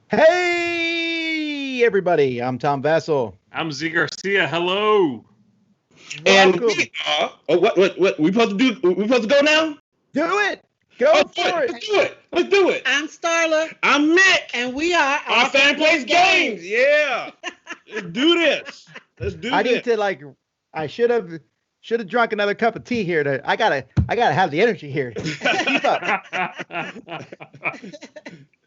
Hey, everybody. I'm Tom Vassell. I'm Z Garcia. Hello. And Welcome. we are. Oh, what? We supposed to do? We supposed to go now? Do it. Go for it. Let's do it. Let's do it. I'm Starla. I'm Mick. And we are Our fan plays games. Yeah. Let's do this. Let's do I this. need to I should have drunk another cup of tea here. I gotta have the energy here. Keep up.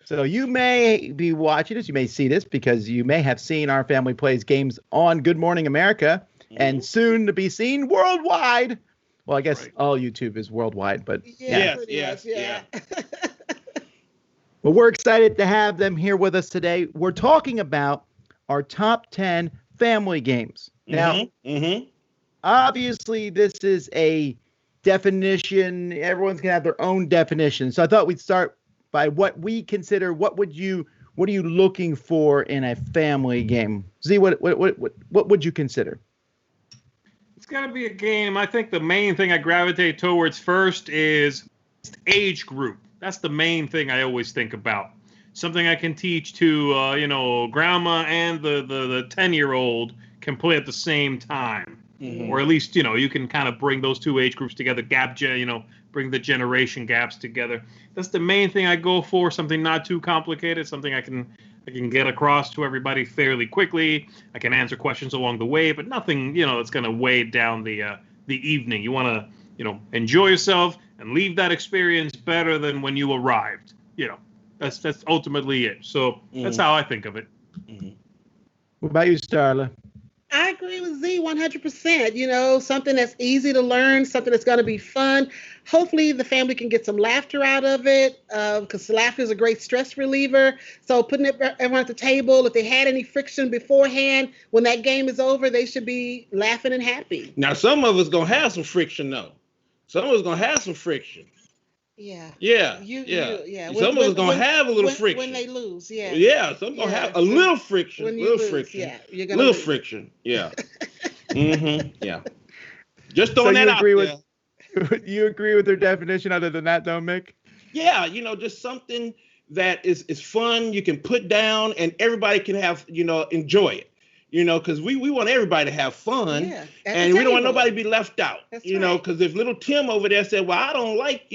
So you may be watching this. You may see this because you may have seen Our Family Plays Games on Good Morning America and soon to be seen worldwide. Well, I guess all YouTube is worldwide, but Yes. Well, we're excited to have them here with us today. We're talking about our top 10 family games. Now, obviously, this is a definition. Everyone's going to have their own definition. So I thought we'd start by what we consider. What are you looking for in a family game? Z, what would you consider? It's got to be a game. I think the main thing I gravitate towards first is age group. That's the main thing I always think about. Something I can teach to, grandma and the 10-year-old can play at the same time. Or at least, you can kind of bring those two age groups together, bring the generation gaps together. That's the main thing I go for, something not too complicated, something I can get across to everybody fairly quickly. I can answer questions along the way, but nothing, that's going to weigh down the evening. You want to, enjoy yourself and leave that experience better than when you arrived. That's ultimately it. So that's how I think of it. What about you, Starla? I agree with Z 100%. Something that's easy to learn, something that's going to be fun. Hopefully the family can get some laughter out of it because laughter is a great stress reliever. So putting everyone at the table, if they had any friction beforehand, when that game is over, they should be laughing and happy. Now, some of us going to have some friction, though. Some of us going to have some friction. Yeah. Some of us going to have a little friction. When they lose, yeah. Yeah, some going to have a little friction. When you lose, yeah. You're gonna little lose. Friction, yeah. Yeah. Just throwing that out there. You agree with their definition other than that, though, Mick? Yeah, just something that is fun, you can put down, and everybody can have, enjoy it. Because we want everybody to have fun, and we don't want nobody to be left out. That's because if little Tim over there said, well, I don't like,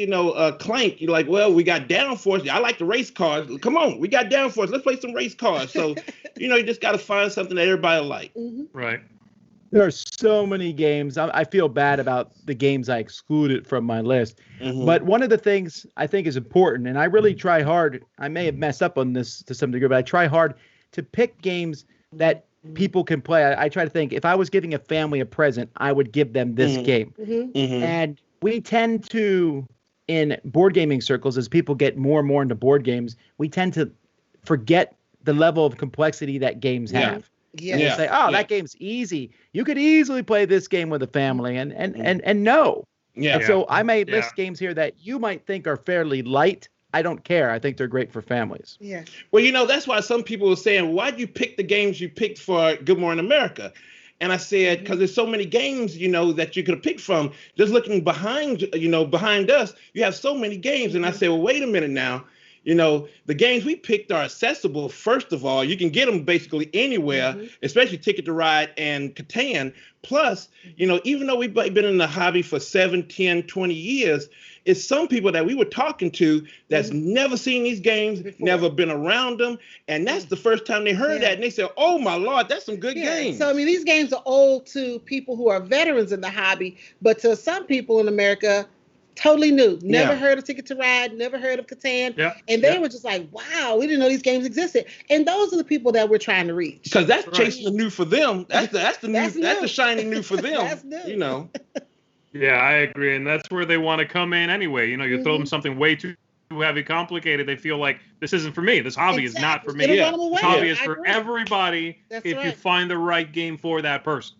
Clank, you're like, well, we got downforce. I like the race cars. Come on, we got downforce. Let's play some race cars. So, you just got to find something that everybody will like. Right. There are so many games. I feel bad about the games I excluded from my list. But one of the things I think is important, and I really try hard, I may have messed up on this to some degree, but I try hard to pick games that people can play. I try to think, if I was giving a family a present, I would give them this game. And we tend to, in board gaming circles, as people get more and more into board games, we tend to forget the level of complexity that games have. And they say, that game's easy. You could easily play this game with a family, and no. Yeah. And so I may list games here that you might think are fairly light. I don't care. I think they're great for families. Yeah. Well, that's why some people were saying, why'd you pick the games you picked for Good Morning America? And I said, because there's so many games, that you could have picked from. Just looking behind us, you have so many games. And I said, well, wait a minute now. The games we picked are accessible. First of all, you can get them basically anywhere, especially Ticket to Ride and Catan. Plus, even though we've been in the hobby for 7, 10, 20 years, it's some people that we were talking to that's never seen these games, never been around them. And that's the first time they heard that. And they said, oh, my Lord, that's some good games. So, these games are old to people who are veterans in the hobby. But to some people in America, totally new. Never heard of Ticket to Ride, never heard of Catan. Yeah. And they were just like, wow, we didn't know these games existed. And those are the people that we're trying to reach. Because that's chasing the new for them. That's the new. That's the shiny new for them. That's new. Yeah, I agree. And that's where they want to come in anyway. You throw them something way too heavy, complicated. They feel like this isn't for me. This hobby is not for me. This hobby is for everybody if you find the right game for that person.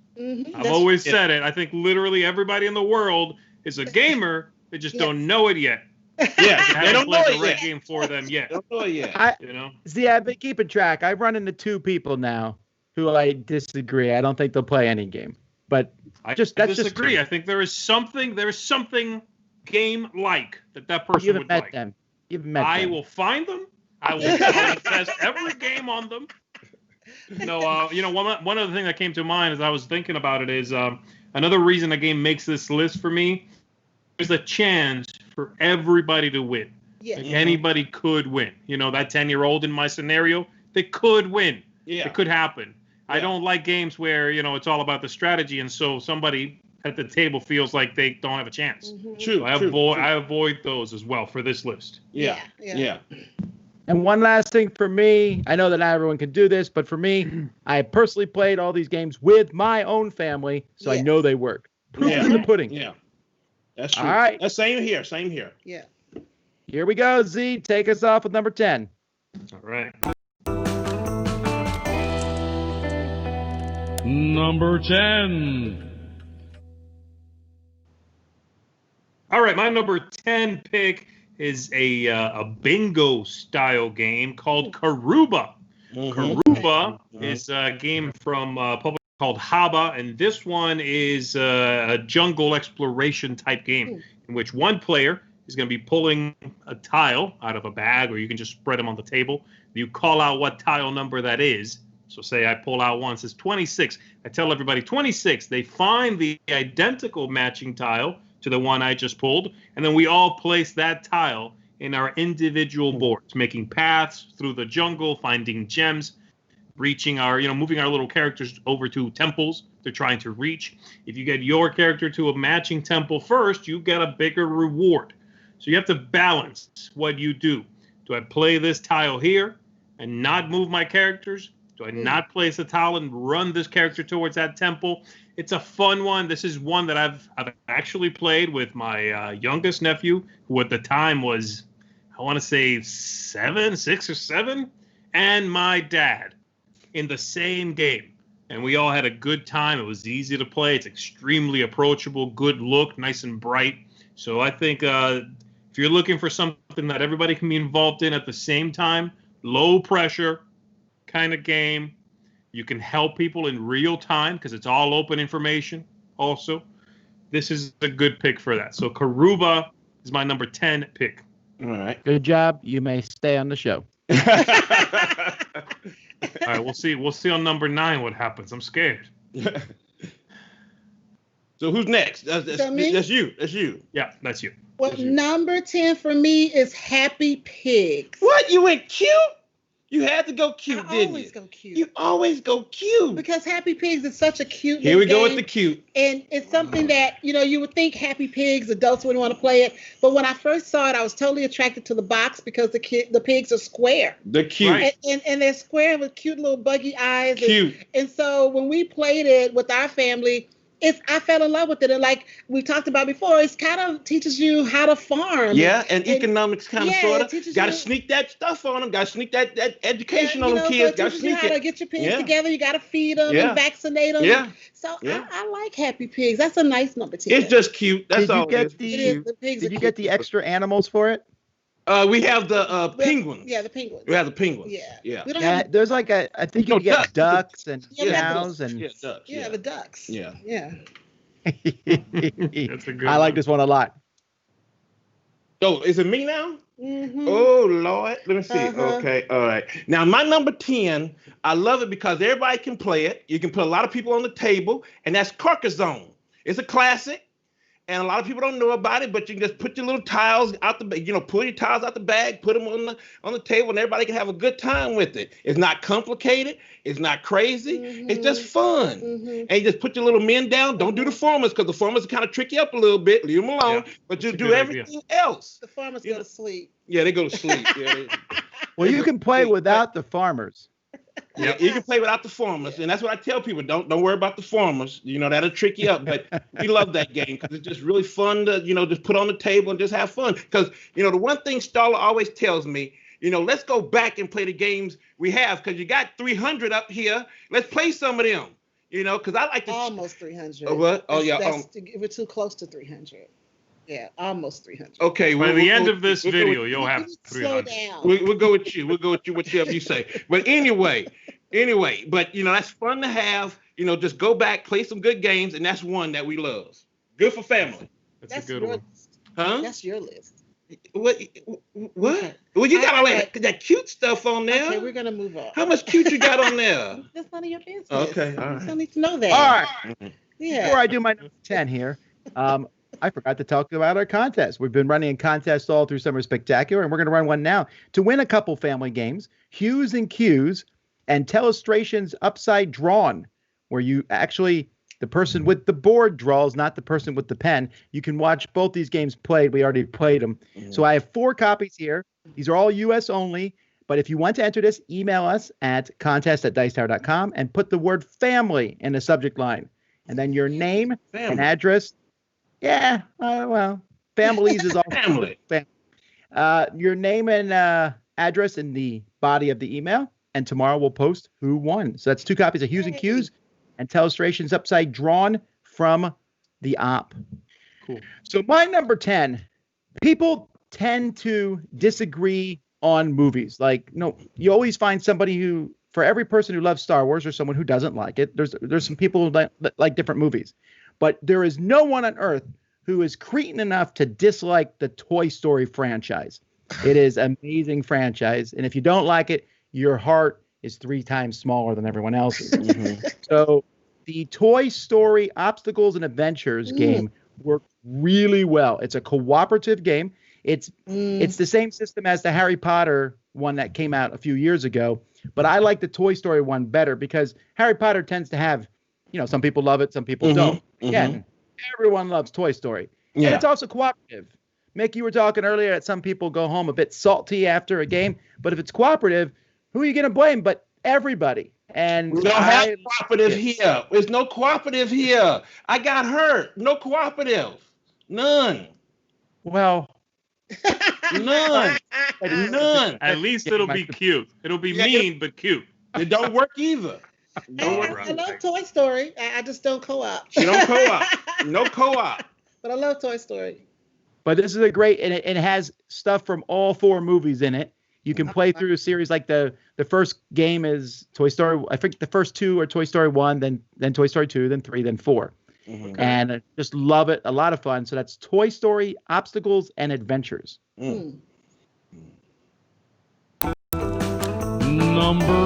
I've always said it. I think literally everybody in the world is a gamer. They just don't know it yet. Yeah, they don't know the right game for them yet. Don't know it yet. See, I've been keeping track. I've run into 2 people now who I disagree. I don't think they'll play any game. But I disagree. I think there is something game-like that person you haven't would met like. them. You've met I them. will find them. I will test every game on them. No, one other thing that came to mind as I was thinking about it is another reason a game makes this list for me. There's a chance for everybody to win. Yeah. Like anybody could win. That 10-year-old in my scenario, they could win. Yeah. It could happen. Yeah. I don't like games where, it's all about the strategy, and so somebody at the table feels like they don't have a chance. True. So I avoid those as well for this list. Yeah. And one last thing for me, I know that not everyone can do this, but for me, I personally played all these games with my own family, so I know they work. Proof in the pudding. Yeah. That's true. All right. That's same here. Yeah. Here we go, Z. Take us off with number 10. All right. Number 10. All right, my number 10 pick is a bingo style game called Karuba. Karuba is a game from public called Haba, and this one is a jungle exploration type game in which one player is going to be pulling a tile out of a bag, or you can just spread them on the table. You call out what tile number that is. So say I pull out one, it says 26. I tell everybody 26. They find the identical matching tile to the one I just pulled, and then we all place that tile in our individual boards, making paths through the jungle, finding gems, reaching moving our little characters over to temples they're trying to reach. If you get your character to a matching temple first, you get a bigger reward. So you have to balance what you do. Do I play this tile here and not move my characters? Do I not place a tile and run this character towards that temple? It's a fun one. This is one that I've actually played with my youngest nephew, who at the time was, I want to say 6 or 7, and my dad in the same game. And we all had a good time. It was easy to play. It's extremely approachable, good look, nice and bright. So I think if you're looking for something that everybody can be involved in at the same time, low pressure kind of game, you can help people in real time because it's all open information also. This is a good pick for that. So Karuba is my number 10 pick. All right. Good job. You may stay on the show. All right, we'll see. We'll see on number 9 what happens. I'm scared. So who's next? That's me? That's you. Yeah, that's you. Well, number 10 for me is Happy Pigs. What? You went cute? You had to go cute, didn't you? I always go cute. You always go cute. Because Happy Pigs is such a cute Here we go with game. the cute. And it's something that, you would think Happy Pigs, adults wouldn't want to play it. But when I first saw it, I was totally attracted to the box because the pigs are square. The cute. Right. And they're square with cute little buggy eyes. Cute. And so when we played it with our family, I fell in love with it. And like we talked about before, it's kind of teaches you how to farm. Yeah, and economics kind of sort of. teaches Got to you- sneak that stuff on them. Got to sneak that education on you them know, kids. so Got it to teaches you sneak how to it. get your pigs Yeah. together. You got to feed them Yeah. and vaccinate them. Yeah. So Yeah. I like Happy Pigs. That's a nice number 10. It's just cute. That's Did you all. get It the- is. It is. The pigs Did are you cute. get the extra animals for it? We have the penguins. Yeah, the penguins. We have the penguins. Yeah. Yeah. We don't Yeah, have there's like I think you No, can get ducks. ducks and Yeah, cows and. Yeah, ducks. yeah, the ducks. Yeah. Yeah. That's a good I like one. this one a lot. Oh, is it me now? Mm-hmm. Oh Lord, let me see. Uh-huh. Okay, all right. Now my number 10, I love it because everybody can play it. You can put a lot of people on the table, and that's Carcassonne. It's a classic, and a lot of people don't know about it. But you can just put your little tiles out pull your tiles out the bag, put them on the table, and everybody can have a good time with it. It's not complicated. It's not crazy. It's just fun. Mm-hmm. And you just put your little men down. Don't do the farmers because the farmers kind of trick you up a little bit. Leave them alone. Yeah, but you that's a do good idea. everything else. The farmers You go know- to sleep. Yeah, they go to sleep. Yeah, Well, you can play without the farmers. yeah, you can play without the farmers, and that's what I tell people. Don't worry about the farmers. That'll trick you up. But we love that game because it's just really fun to just put on the table and just have fun. Because the one thing Starla always tells me, let's go back and play the games we have because you got 300 up here. Let's play some of them. Because I like to. Almost 300. What? Oh yeah. We're too close to 300. Yeah, almost 300. Okay. By the end of this we'll go video, with- you'll have Slow 300. down. We'll go with you. We'll go with you, whatever you say. But anyway, but that's fun to have. Just go back, play some good games, and that's one that we love. Good for family. That's That's a good your one. list. Huh? That's your list. What? What? Well, you got all that cute stuff on there. Okay, we're gonna move on. How much cute you got on there? That's none of your business. Okay, all You right. don't need to know that. All right. Yeah. Before I do my number 10 here, I forgot to talk about our contest. We've been running a contest all through Summer Spectacular, and we're going to run one now to win a couple family games, Hues and Cues, and Telestrations Upside Drawn, where you actually, the person with the board draws, not the person with the pen. You can watch both these games played. We already played them. So I have 4 copies here. These are all U.S. only. But if you want to enter this, email us at contest@dicetower.com and put the word family in the subject line. And then your name and address. Yeah, well, families is all Family. Your name and address in the body of the email. And tomorrow we'll post who won. So that's 2 copies of Hues and Cues and Telestrations Upside Drawn from the op. Cool. So my number 10, people tend to disagree on movies. Like, no, you always find somebody who, for every person who loves Star Wars or someone who doesn't like it, there's some people who like different movies. But there is no one on earth who is cretin enough to dislike the Toy Story franchise. It is an amazing franchise. And if you don't like it, your heart is 3 times smaller than everyone else's. So the Toy Story Obstacles and Adventures game worked really well. It's a cooperative game. It's the same system as the Harry Potter one that came out a few years ago. But I like the Toy Story one better because Harry Potter tends to have, some people love it, some people don't. Again, everyone loves Toy Story. Yeah. And it's also cooperative. Mick, you were talking earlier that some people go home a bit salty after a game. But if it's cooperative, who are you going to blame but everybody? And we don't have cooperative here. There's no cooperative here. I got hurt. No cooperative. None. Well, none. At least it'll be cute. It'll be mean, but cute. It don't work either. I love Toy Story. I just don't co-op. You don't co-op. No co-op. But I love Toy Story. But this is a great, and it has stuff from all 4 movies in it. You can play through a series like the first game is Toy Story. I think the first 2 are Toy Story 1, then Toy Story 2, then 3, then 4. And I just love it. A lot of fun. So that's Toy Story Obstacles and Adventures. Number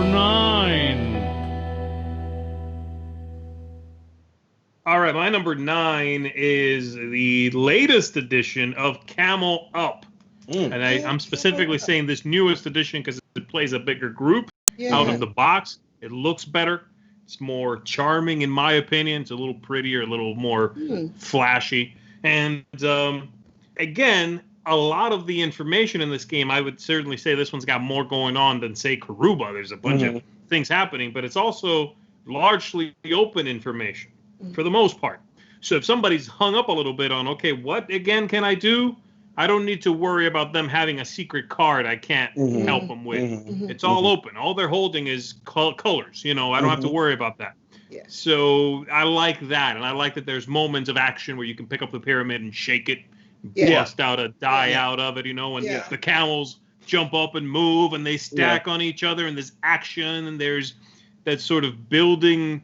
9. All right, my number 9 is the latest edition of Camel Up. And I'm specifically saying this newest edition because it plays a bigger group out of the box. It looks better. It's more charming, in my opinion. It's a little prettier, a little more flashy. And again, a lot of the information in this game, I would certainly say this one's got more going on than, say, Karuba. There's a bunch of things happening, but it's also largely open information for the most part. So if somebody's hung up a little bit on, okay, what again can I do? I don't need to worry about them having a secret card I can't help them with. It's all open. All they're holding is colors. I don't have to worry about that. Yeah. So I like that. And I like that there's moments of action where you can pick up the pyramid and shake it, bust out a die out of it, and the camels jump up and move and they stack on each other and there's action and there's that sort of building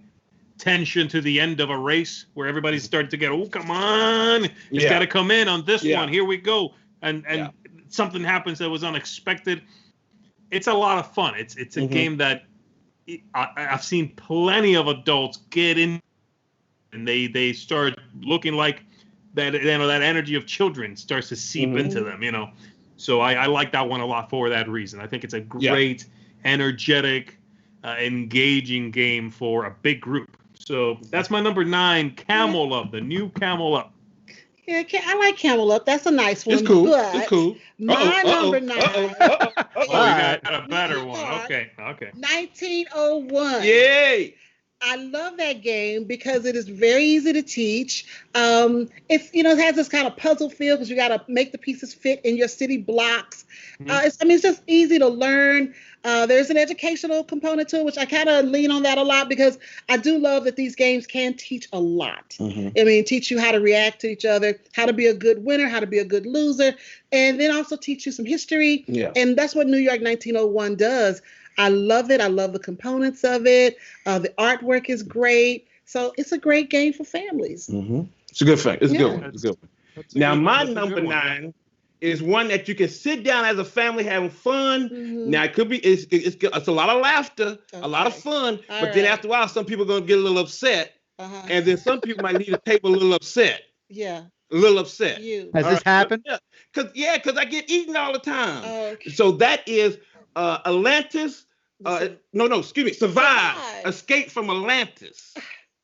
tension to the end of a race where everybody's starting to get, oh, come on, it's got to come in on this one. Here we go. And something happens that was unexpected. It's a lot of fun. It's a game that I've seen plenty of adults get in and they start looking like that, that energy of children starts to seep into them, So I like that one a lot for that reason. I think it's a great, energetic, engaging game for a big group. So that's my number 9, Camel Up, the new Camel Up. Yeah, I like Camel Up. That's a nice one. It's cool. But it's cool. My number 9. Oh, you got a better one. Okay. 1901. Yay! I love that game because it is very easy to teach. It's it has this kind of puzzle feel because you got to make the pieces fit in your city blocks. It's just easy to learn. There's an educational component to it, which I kind of lean on that a lot because I do love that these games can teach a lot. Teach you how to react to each other, how to be a good winner, how to be a good loser, and then also teach you some history. Yeah. And that's what New York 1901 does. I love it. I love the components of it. The artwork is great. So it's a great game for families. It's a good thing. It's a good one. It's a good one. Now, my number 9 is one that you can sit down as a family having fun. Now it could be it's a lot of laughter, a lot of fun, but then after a while, some people are gonna get a little upset, and then some people might leave the table a little upset. Yeah. A little upset. Has this happened? Because I get eaten all the time. Okay. So that is Atlantis. Excuse me. Survive. Escape from Atlantis.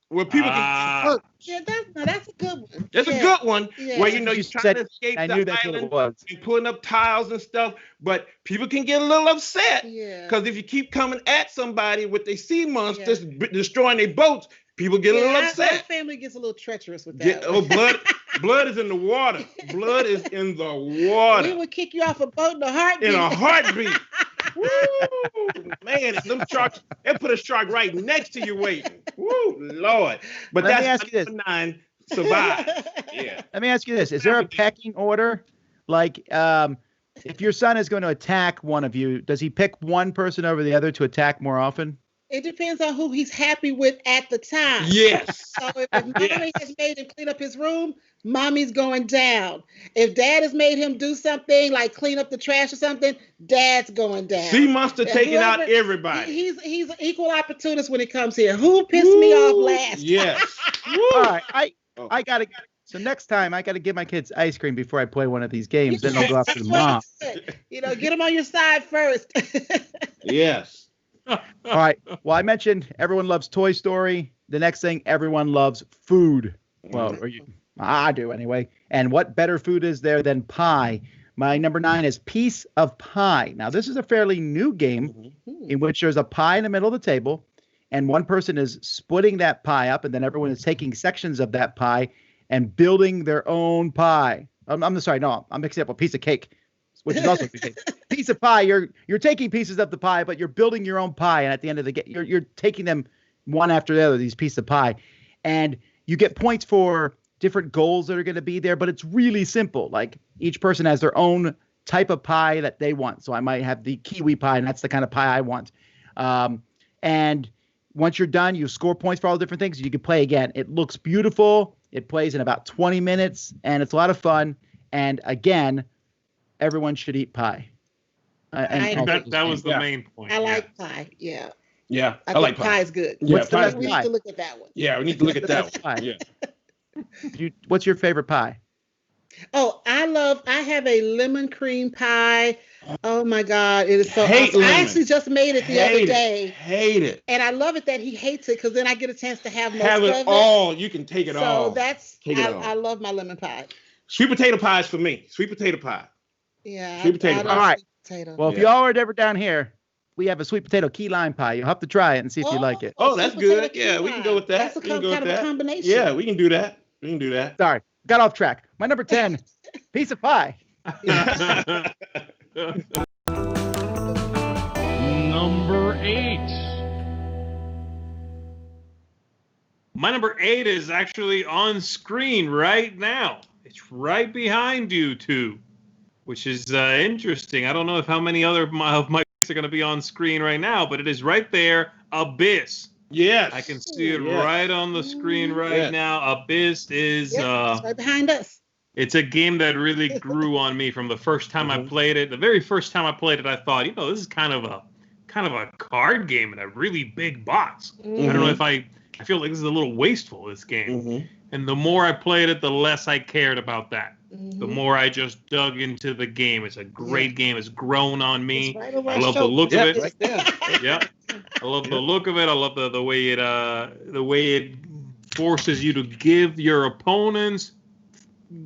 Where people can. Yeah, that's a good one. It's a good one where You you're just trying to said- escape I the knew that's what island it was. and pulling up tiles and stuff, but people can get a little upset because if you keep coming at somebody with their sea monsters destroying their boats, people get a little upset. Our family gets a little treacherous with that. Blood is in the water. Blood is in the water. We would kick you off a boat in a heartbeat. In a heartbeat. Woo, man, them sharks, they put a shark right next to you waiting. Woo, Lord. But Let me that's ask you this. 9 survive. Yeah. Let me ask you this: is there a pecking order? Like, if your son is going to attack one of you, does he pick one person over the other to attack more often? It depends on who he's happy with at the time. Yes. So if mommy has made him clean up his room, mommy's going down. If dad has made him do something like clean up the trash or something, dad's going down. Sea monster taking out everybody. He's an equal opportunist when it comes here. Who pissed me off last? Yes. All right, I gotta. So next time I gotta give my kids ice cream before I play one of these games. Then they'll go after the mom. Get them on your side first. Yes. All right. Well, I mentioned everyone loves Toy Story. The next thing, everyone loves food. Well, I do anyway. And what better food is there than pie? My number 9 is Piece of Pie. Now, this is a fairly new game in which there's a pie in the middle of the table, and one person is splitting that pie up, and then everyone is taking sections of that pie and building their own pie. I'm sorry, no, I'm mixing up a piece of cake, which is also a piece of pie. You're taking pieces of the pie, but you're building your own pie, and at the end of the game, you're taking them one after the other, these pieces of pie, and you get points for different goals that are going to be there, but it's really simple. Like each person has their own type of pie that they want. So I might have the kiwi pie, and that's the kind of pie I want. And once you're done, you score points for all the different things. You can play again. It looks beautiful. It plays in about 20 minutes, and it's a lot of fun. And again, everyone should eat pie. That was the main point. I like pie. Yeah. Yeah. I like think pie is good. Yeah, We need to look at that one. Yeah, we need to look at that one. Yeah. What's your favorite pie? Oh, I have a lemon cream pie. Oh my God, it is so Hate awesome. lemon. I actually just made it the other day. Hate it. And I love it that he hates it because then I get a chance to have most Have of it it. all. You can take it all. So that's Take it all. I love my lemon pie. Sweet potato pie is for me. Sweet potato pie. Yeah. Sweet potato I pie. love All right. sweet potato. Well, if y'all are ever down here, we have a sweet potato key lime pie. You'll have to try it and see if you like it. Oh, that's sweet potato good. key Yeah, we can go with that. That's a We can go kind with of a that. combination. Yeah, we can do that. We can do that. Sorry, got off track. My number 10, piece of pie. Number 8. My number 8 is actually on screen right now. It's right behind you two, which is interesting. I don't know if how many other of my picks are going to be on screen right now, but it is right there, Abyss. Yes. I can see it right on the screen right now. Abyss is it's right behind us. it's a game that really grew on me from the first time I played it. The very first time I played it, I thought, this is kind of a card game in a really big box. I don't know if I feel like this is a little wasteful, this game. And the more I played it, the less I cared about that. The more I just dug into the game. It's a great game. It's grown on me. Right over I our love the look of it. Right there. Yeah, I love the look of it. I love the way it forces you to give your opponents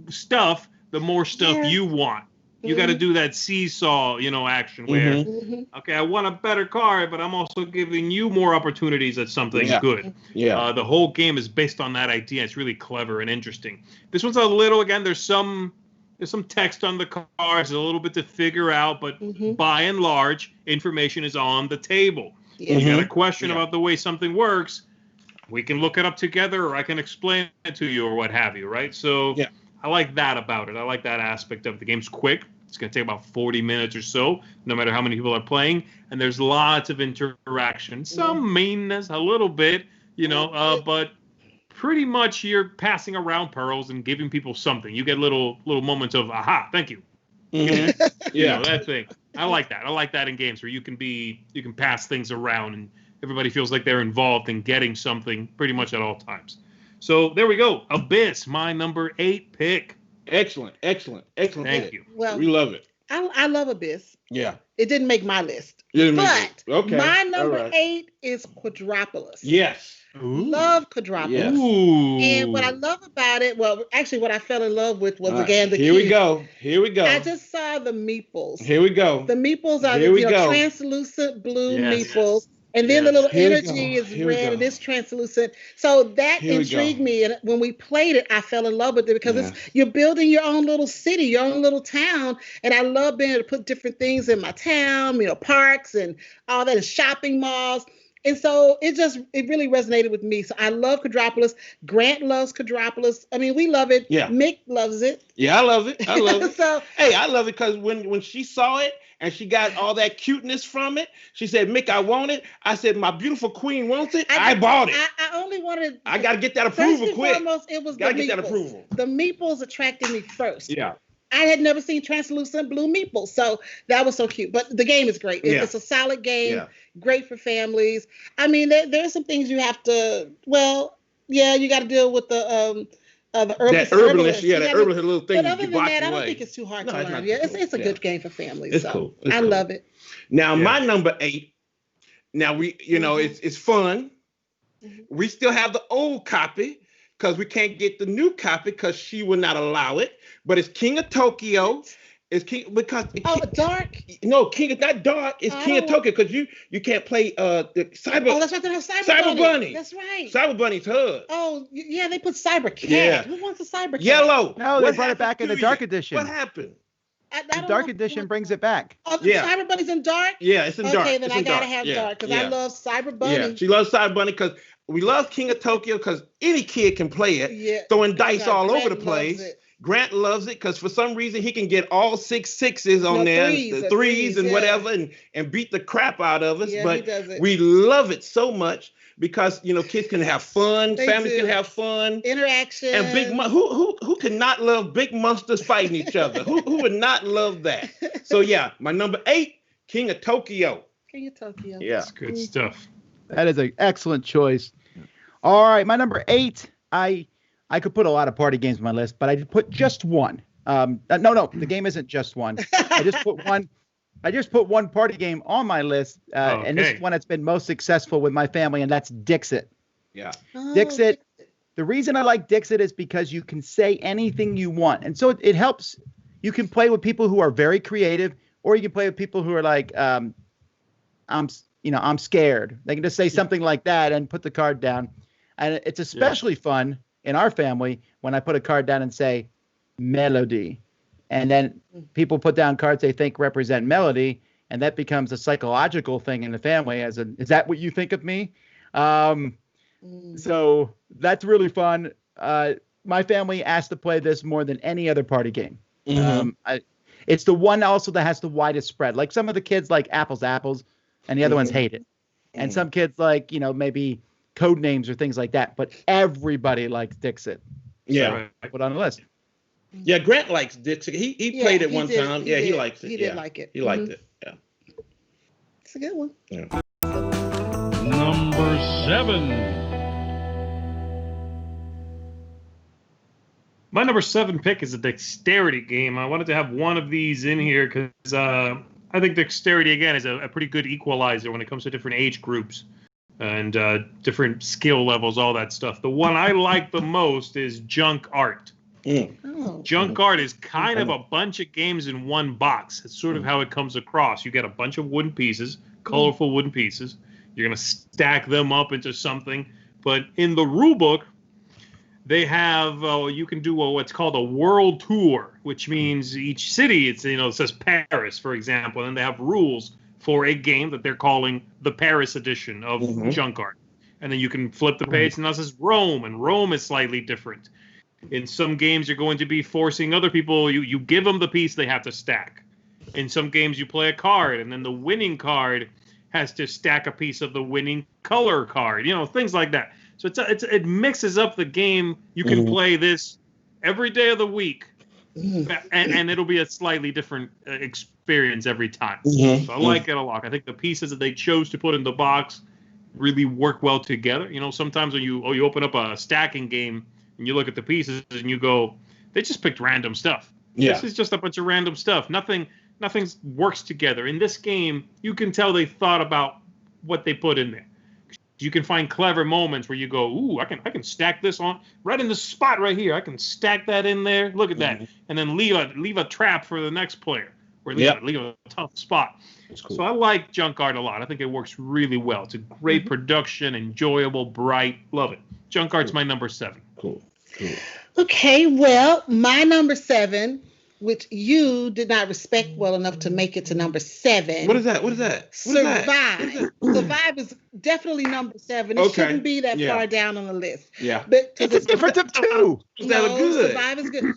stuff. The more stuff you want, you got to do that seesaw, action where okay, I want a better card, but I'm also giving you more opportunities at something good. Yeah. The whole game is based on that idea. It's really clever and interesting. This one's a little, again, there's some text on the cards, a little bit to figure out, but by and large, information is on the table. You got a question about the way something works, we can look it up together, or I can explain it to you, or what have you, right? So I like that about it. I like that aspect of it. The game's quick. It's going to take about 40 minutes or so, no matter how many people are playing. And there's lots of interaction. Some meanness, a little bit, but pretty much you're passing around pearls and giving people something. You get little moments of, aha, thank you. Yeah. That thing. I like that. I like that in games where you can pass things around and everybody feels like they're involved in getting something pretty much at all times. So there we go. Abyss, my number 8 pick. Excellent. Thank you. Well, We love it. I love Abyss. Yeah. It didn't make my list. But okay. My number 8 is Quadropolis. Yes. Ooh. Love Quadropolis. Yes. Ooh. And what I love about it, well, actually what I fell in love with was, again, the Here we go. I just saw the meeples. Here we go. The meeples are translucent blue meeples. And then the little energy is red and it's translucent. So that intrigued me. And when we played it, I fell in love with it because you're building your own little city, your own little town. And I love being able to put different things in my town, parks and all that, and shopping malls. And so it really resonated with me. So I love Quadropolis. Grant loves Quadropolis. I mean, we love it. Yeah. Mick loves it. Yeah, I love it. So, hey, I love it because when she saw it and she got all that cuteness from it, she said, Mick, I want it. I said, my beautiful queen wants it. I bought it. I only wanted. I got to get that approval quick. Foremost, it was gotta the get meeples. that approval. The meeples attracted me first. Yeah. I had never seen translucent blue meeples, so that was so cute. But the game is great. It's a solid game, great for families. I mean, there's some things you have to. Well, you got to deal with the herbalist. The herbalist little thing. But other than that, I don't think it's too hard to learn. Yeah, it's a good game for families. It's cool. I love it. Now, my number 8. Now it's fun. Mm-hmm. We still have the old copy because we can't get the new copy because she will not allow it. But it's King of Tokyo. It's King because Dark. No, King of not Dark. It's King of Tokyo because you can't play the Cyber. Oh, that's right. They have Cyber Bunny. That's right. Cyber Bunny's hers. Oh yeah, they put Cyber Cat. Yeah. Who wants a Cyber Cat? Yellow. No, they brought it back in the Dark Edition. What happened? The Dark Edition brings it back. Oh, the Cyber Bunny's in Dark? Yeah, it's in Dark. Okay, then I gotta have Dark because I love Cyber Bunny. Yeah, she loves Cyber Bunny because we love King of Tokyo because any kid can play it. Yeah. Throwing dice all over the place. Grant loves it because for some reason he can get all 6 sixes on there, the threes and whatever, and beat the crap out of us. But we love it so much because kids can have fun, families can have fun, interaction, and who can not love big monsters fighting each other? who would not love that? So my number 8, King of Tokyo. King of Tokyo. Yeah, that's good stuff. That is an excellent choice. All right, my number 8. I could put a lot of party games on my list, but I put just one. No, the game isn't just one. I just put one party game on my list, and this is one that's been most successful with my family, and that's Dixit. Yeah. Dixit. The reason I like Dixit is because you can say anything you want, and so it helps. You can play with people who are very creative, or you can play with people who are like, I'm scared. They can just say something like that and put the card down, and it's especially fun in our family when I put a card down and say melody, and then people put down cards they think represent melody, and that becomes a psychological thing in the family is that what you think of me? So that's really fun. My family asked to play this more than any other party game. It's the one also that has the widest spread. Like some of the kids like apples, and the other ones hate it. And some kids like, maybe code names or things like that, but everybody likes Dixit. Yeah. I put on the list. Yeah, Grant likes Dixit. He played it one time. He likes it. He did like it. He liked it. Yeah. It's a good one. Yeah. Number 7. My number 7 pick is a dexterity game. I wanted to have one of these in here because I think dexterity, again, is a pretty good equalizer when it comes to different age groups and different skill levels, all that stuff. The one I like the most is Junk Art. Junk Art is kind of a bunch of games in one box. It's sort of how it comes across. You get a bunch of wooden pieces, colorful wooden pieces. You're going to stack them up into something. But in the rule book, they have, you can do what's called a world tour, which means each city, it says Paris, for example, and they have rules for a game that they're calling the Paris edition of Junk Art. And then you can flip the page, and now it says Rome, and Rome is slightly different. In some games, you're going to be forcing other people, you give them the piece they have to stack. In some games, you play a card, and then the winning card has to stack a piece of the winning color card, things like that. So it mixes up the game. You can play this every day of the week and it'll be a slightly different experience every time. Mhm. So I like it a lot. I think the pieces that they chose to put in the box really work well together. You know, sometimes when you open up a stacking game and you look at the pieces and you go, they just picked random stuff. Yeah. This is just a bunch of random stuff. Nothing works together. In this game, you can tell they thought about what they put in there. You can find clever moments where you go, ooh, I can stack this on right in the spot right here. I can stack that in there. Look at that, and then leave a trap for the next player, or leave a tough spot. Cool. So I like Junk Art a lot. I think it works really well. It's a great production, enjoyable, bright. Love it. Junk Art's my number 7. Cool. Okay, well, my number 7, which you did not respect well enough to make it to number 7. What is that? Survive. Survive is definitely number 7. It shouldn't be that far down on the list. Yeah. But it's a difference of 2. Survive is good.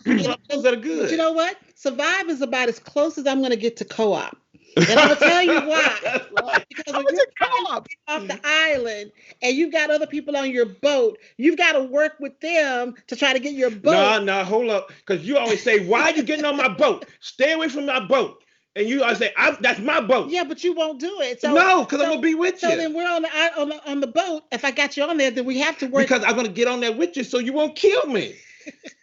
Those that are good. But you know what? Survive is about as close as I'm going to get to co-op. And I'm going to tell you why. Because when you're co-op off the island and you've got other people on your boat, you've got to work with them to try to get your boat. No, hold up. Because you always say, why are you getting on my boat? Stay away from my boat. And you always say, that's my boat. Yeah, but you won't do it. So, no, because I'm going to be with you. So then we're on the boat. If I got you on there, then we have to work. Because I'm going to get on there with you so you won't kill me.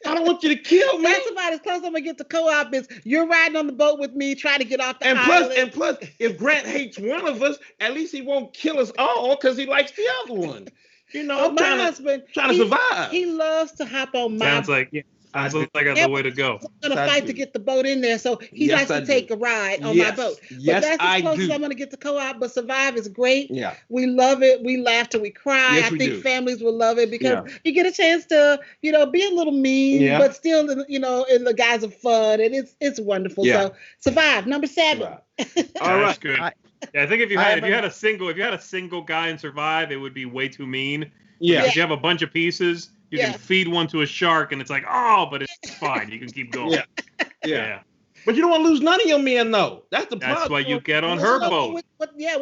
I don't want you to kill me. That's about as close I'm gonna get to co-op is you're riding on the boat with me, trying to get off the island. And plus, if Grant hates one of us, at least he won't kill us all because he likes the other one. You know, my husband trying to survive. He loves to hop on my Sounds like the way to go. I'm gonna fight to get the boat in there, so he likes to take a ride on my boat. Yes, but that's as close as I'm gonna get to co-op. But Survive is great. Yeah, we love it. We laugh till we cry. Yes, I think families will love it because you get a chance to, be a little mean, but still, in the guise of fun, and it's wonderful. Yeah. So Survive, number 7. All right, that's good. I think if you had a single guy in Survive, it would be way too mean. Yeah. If you have a bunch of pieces, you can feed one to a shark, and it's like, but it's fine. You can keep going. Yeah. But you don't want to lose none of your men, though. That's the problem. That's why you get on her boat.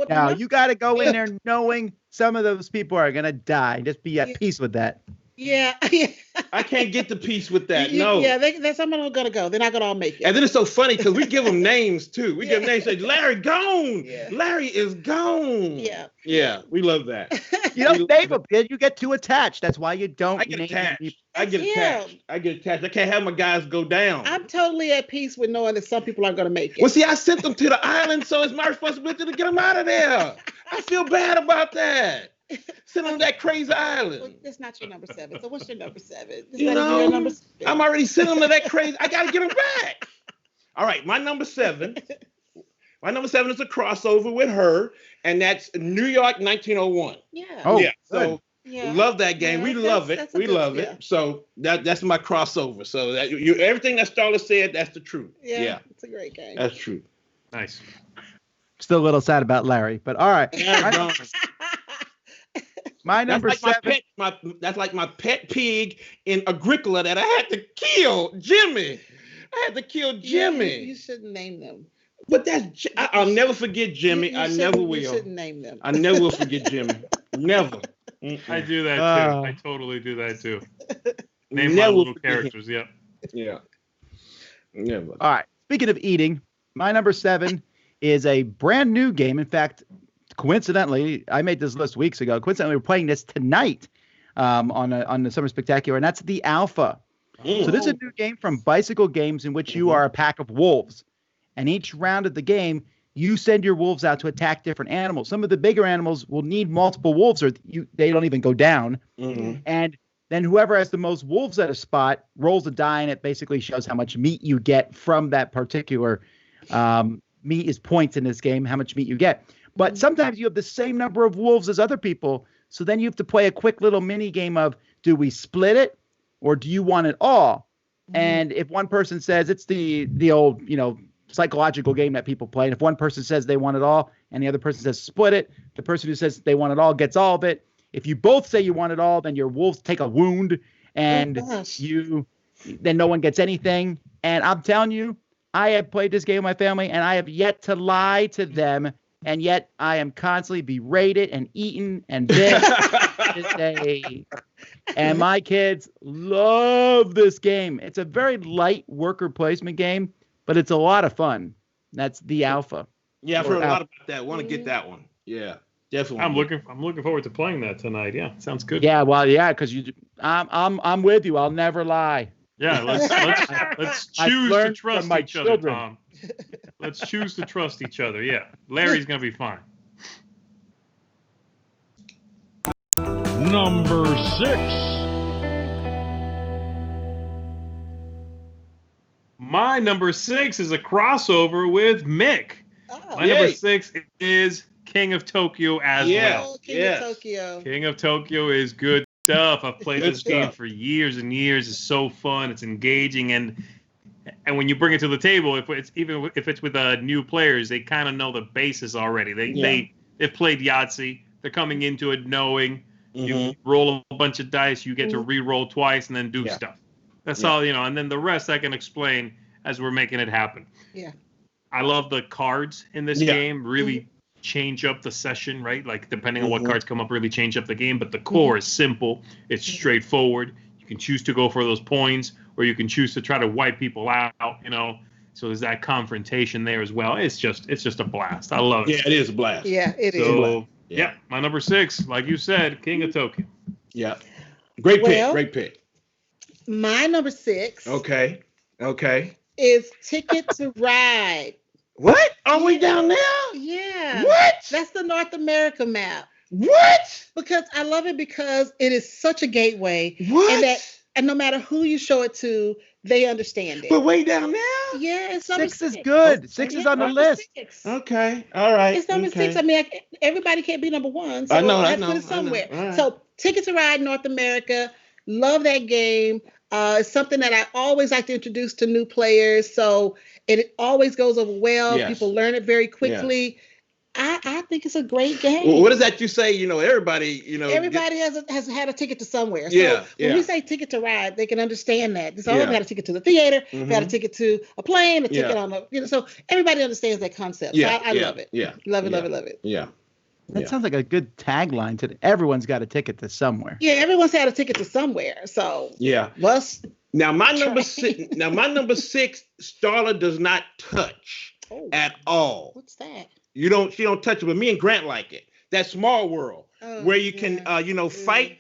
Now, you got to go in there knowing some of those people are going to die. Just be at peace with that. Yeah. I can't get to peace with that. No. Yeah, that's someone who's gonna go. They're not gonna all make it. And then it's so funny because we give them names too. We give them names. Say Larry gone. Yeah. Larry is gone. Yeah. Yeah, we love that. You don't name them. You get too attached. That's why you don't. I get attached. I get attached. I can't have my guys go down. I'm totally at peace with knowing that some people aren't gonna make it. Well, see, I sent them to the island, so it's my responsibility to get them out of there. I feel bad about that. Send them to that crazy island. Well, that's not your number 7. So what's your number 7? Your number 7. I'm already sending them to that crazy. I gotta get them back. All right, my number 7. My number 7 is a crossover with her, and that's New York 1901. Yeah. Oh, yeah. So love that game. We love it. We love it. So that's my crossover. So that everything that Starla said, that's the truth. Yeah. It's a great game. That's true. Nice. Still a little sad about Larry, but all right. My number 7. That's like my pet pig in Agricola that I had to kill, Jimmy. I had to kill Jimmy. You shouldn't name them. But I'll never forget Jimmy. I never will. You shouldn't name them. I never will forget Jimmy. Never. I do that too. I totally do that too. Name my little characters. Yep. Yeah. Never. All right. Speaking of eating, my number 7 is a brand new game. In fact, coincidentally, I made this list weeks ago. Coincidentally, we're playing this tonight on the Summer Spectacular, and that's the Alpha. So this is a new game from Bicycle Games in which you are a pack of wolves. And each round of the game, you send your wolves out to attack different animals. Some of the bigger animals will need multiple wolves or they don't even go down. And then whoever has the most wolves at a spot rolls a die, and it basically shows how much meat you get from that particular meat is points in this game, how much meat you get. But sometimes you have the same number of wolves as other people. So then you have to play a quick little mini game of, do we split it or do you want it all? And if one person says it's the old, psychological game that people play. And if one person says they want it all and the other person says split it, the person who says they want it all gets all of it. If you both say you want it all, then your wolves take a wound and then no one gets anything. And I'm telling you, I have played this game with my family and I have yet to lie to them and yet I am constantly berated and eaten and bit today. And my kids love this game. It's a very light worker placement game, but it's a lot of fun. That's the Alpha. Yeah, I've heard a lot about that. Want to get that one. Yeah, definitely. I'm looking forward to playing that tonight. Yeah, sounds good. Yeah, well, yeah, because I'm with you. I'll never lie. Yeah, let's choose to trust each other, Tom. Let's choose to trust each other. Yeah, Larry's gonna be fine. Number 6. My number 6 is a crossover with Mik. Oh, My number 6 is King of Tokyo as well. King of Tokyo. King of Tokyo is good stuff. I've played Good this game stuff. for years and years. It's so fun. It's engaging, and when you bring it to the table, if it's with new players, they kind of know the basis already. They've played Yahtzee. They're coming into it knowing you roll a bunch of dice, you get to re-roll twice, and then do stuff. That's all, and then the rest I can explain as we're making it happen. Yeah. I love the cards in this game. Really change up the session, right? Like depending on what cards come up, really change up the game. But the core is simple. It's straightforward. You can choose to go for those points, or you can choose to try to wipe people out. So there's that confrontation there as well. It's just a blast. I love it. Yeah, it is a blast. Yeah, it is. So my number 6, like you said, King of Tokyo. Yeah. Great pick. Great pick. My number 6. Okay. Is Ticket to Ride. What? Are we down there? Yeah. What? That's the North America map. What? Because I love it because it is such a gateway. What? And no matter who you show it to, they understand it. But way down there? Yeah, it's number 6 is good. 6 is on the list. 6. Okay. All right. It's number 6. I mean, everybody can't be number 1. So I know. Put it somewhere. All right. So Ticket to Ride North America. Love that game. It's something that I always like to introduce to new players. So it always goes over well. Yes. People learn it very quickly. I think it's a great game. Well, what is that you say? Everybody, Everybody has had a ticket to somewhere. Yeah, So when we say ticket to ride, they can understand that. So Yeah. I've had a ticket to the theater, I've had a ticket to a plane, a ticket on the, so everybody understands that concept. Yeah, So I love it. Yeah. Love it. Yeah. That sounds like a good tagline to everyone's got a ticket to somewhere. Yeah, everyone's had a ticket to somewhere. So Yeah. what's Now my number 6. Now my number 6. Starla does not touch at all. what's that? She don't touch it, but me and Grant like it. That small world where you can fight,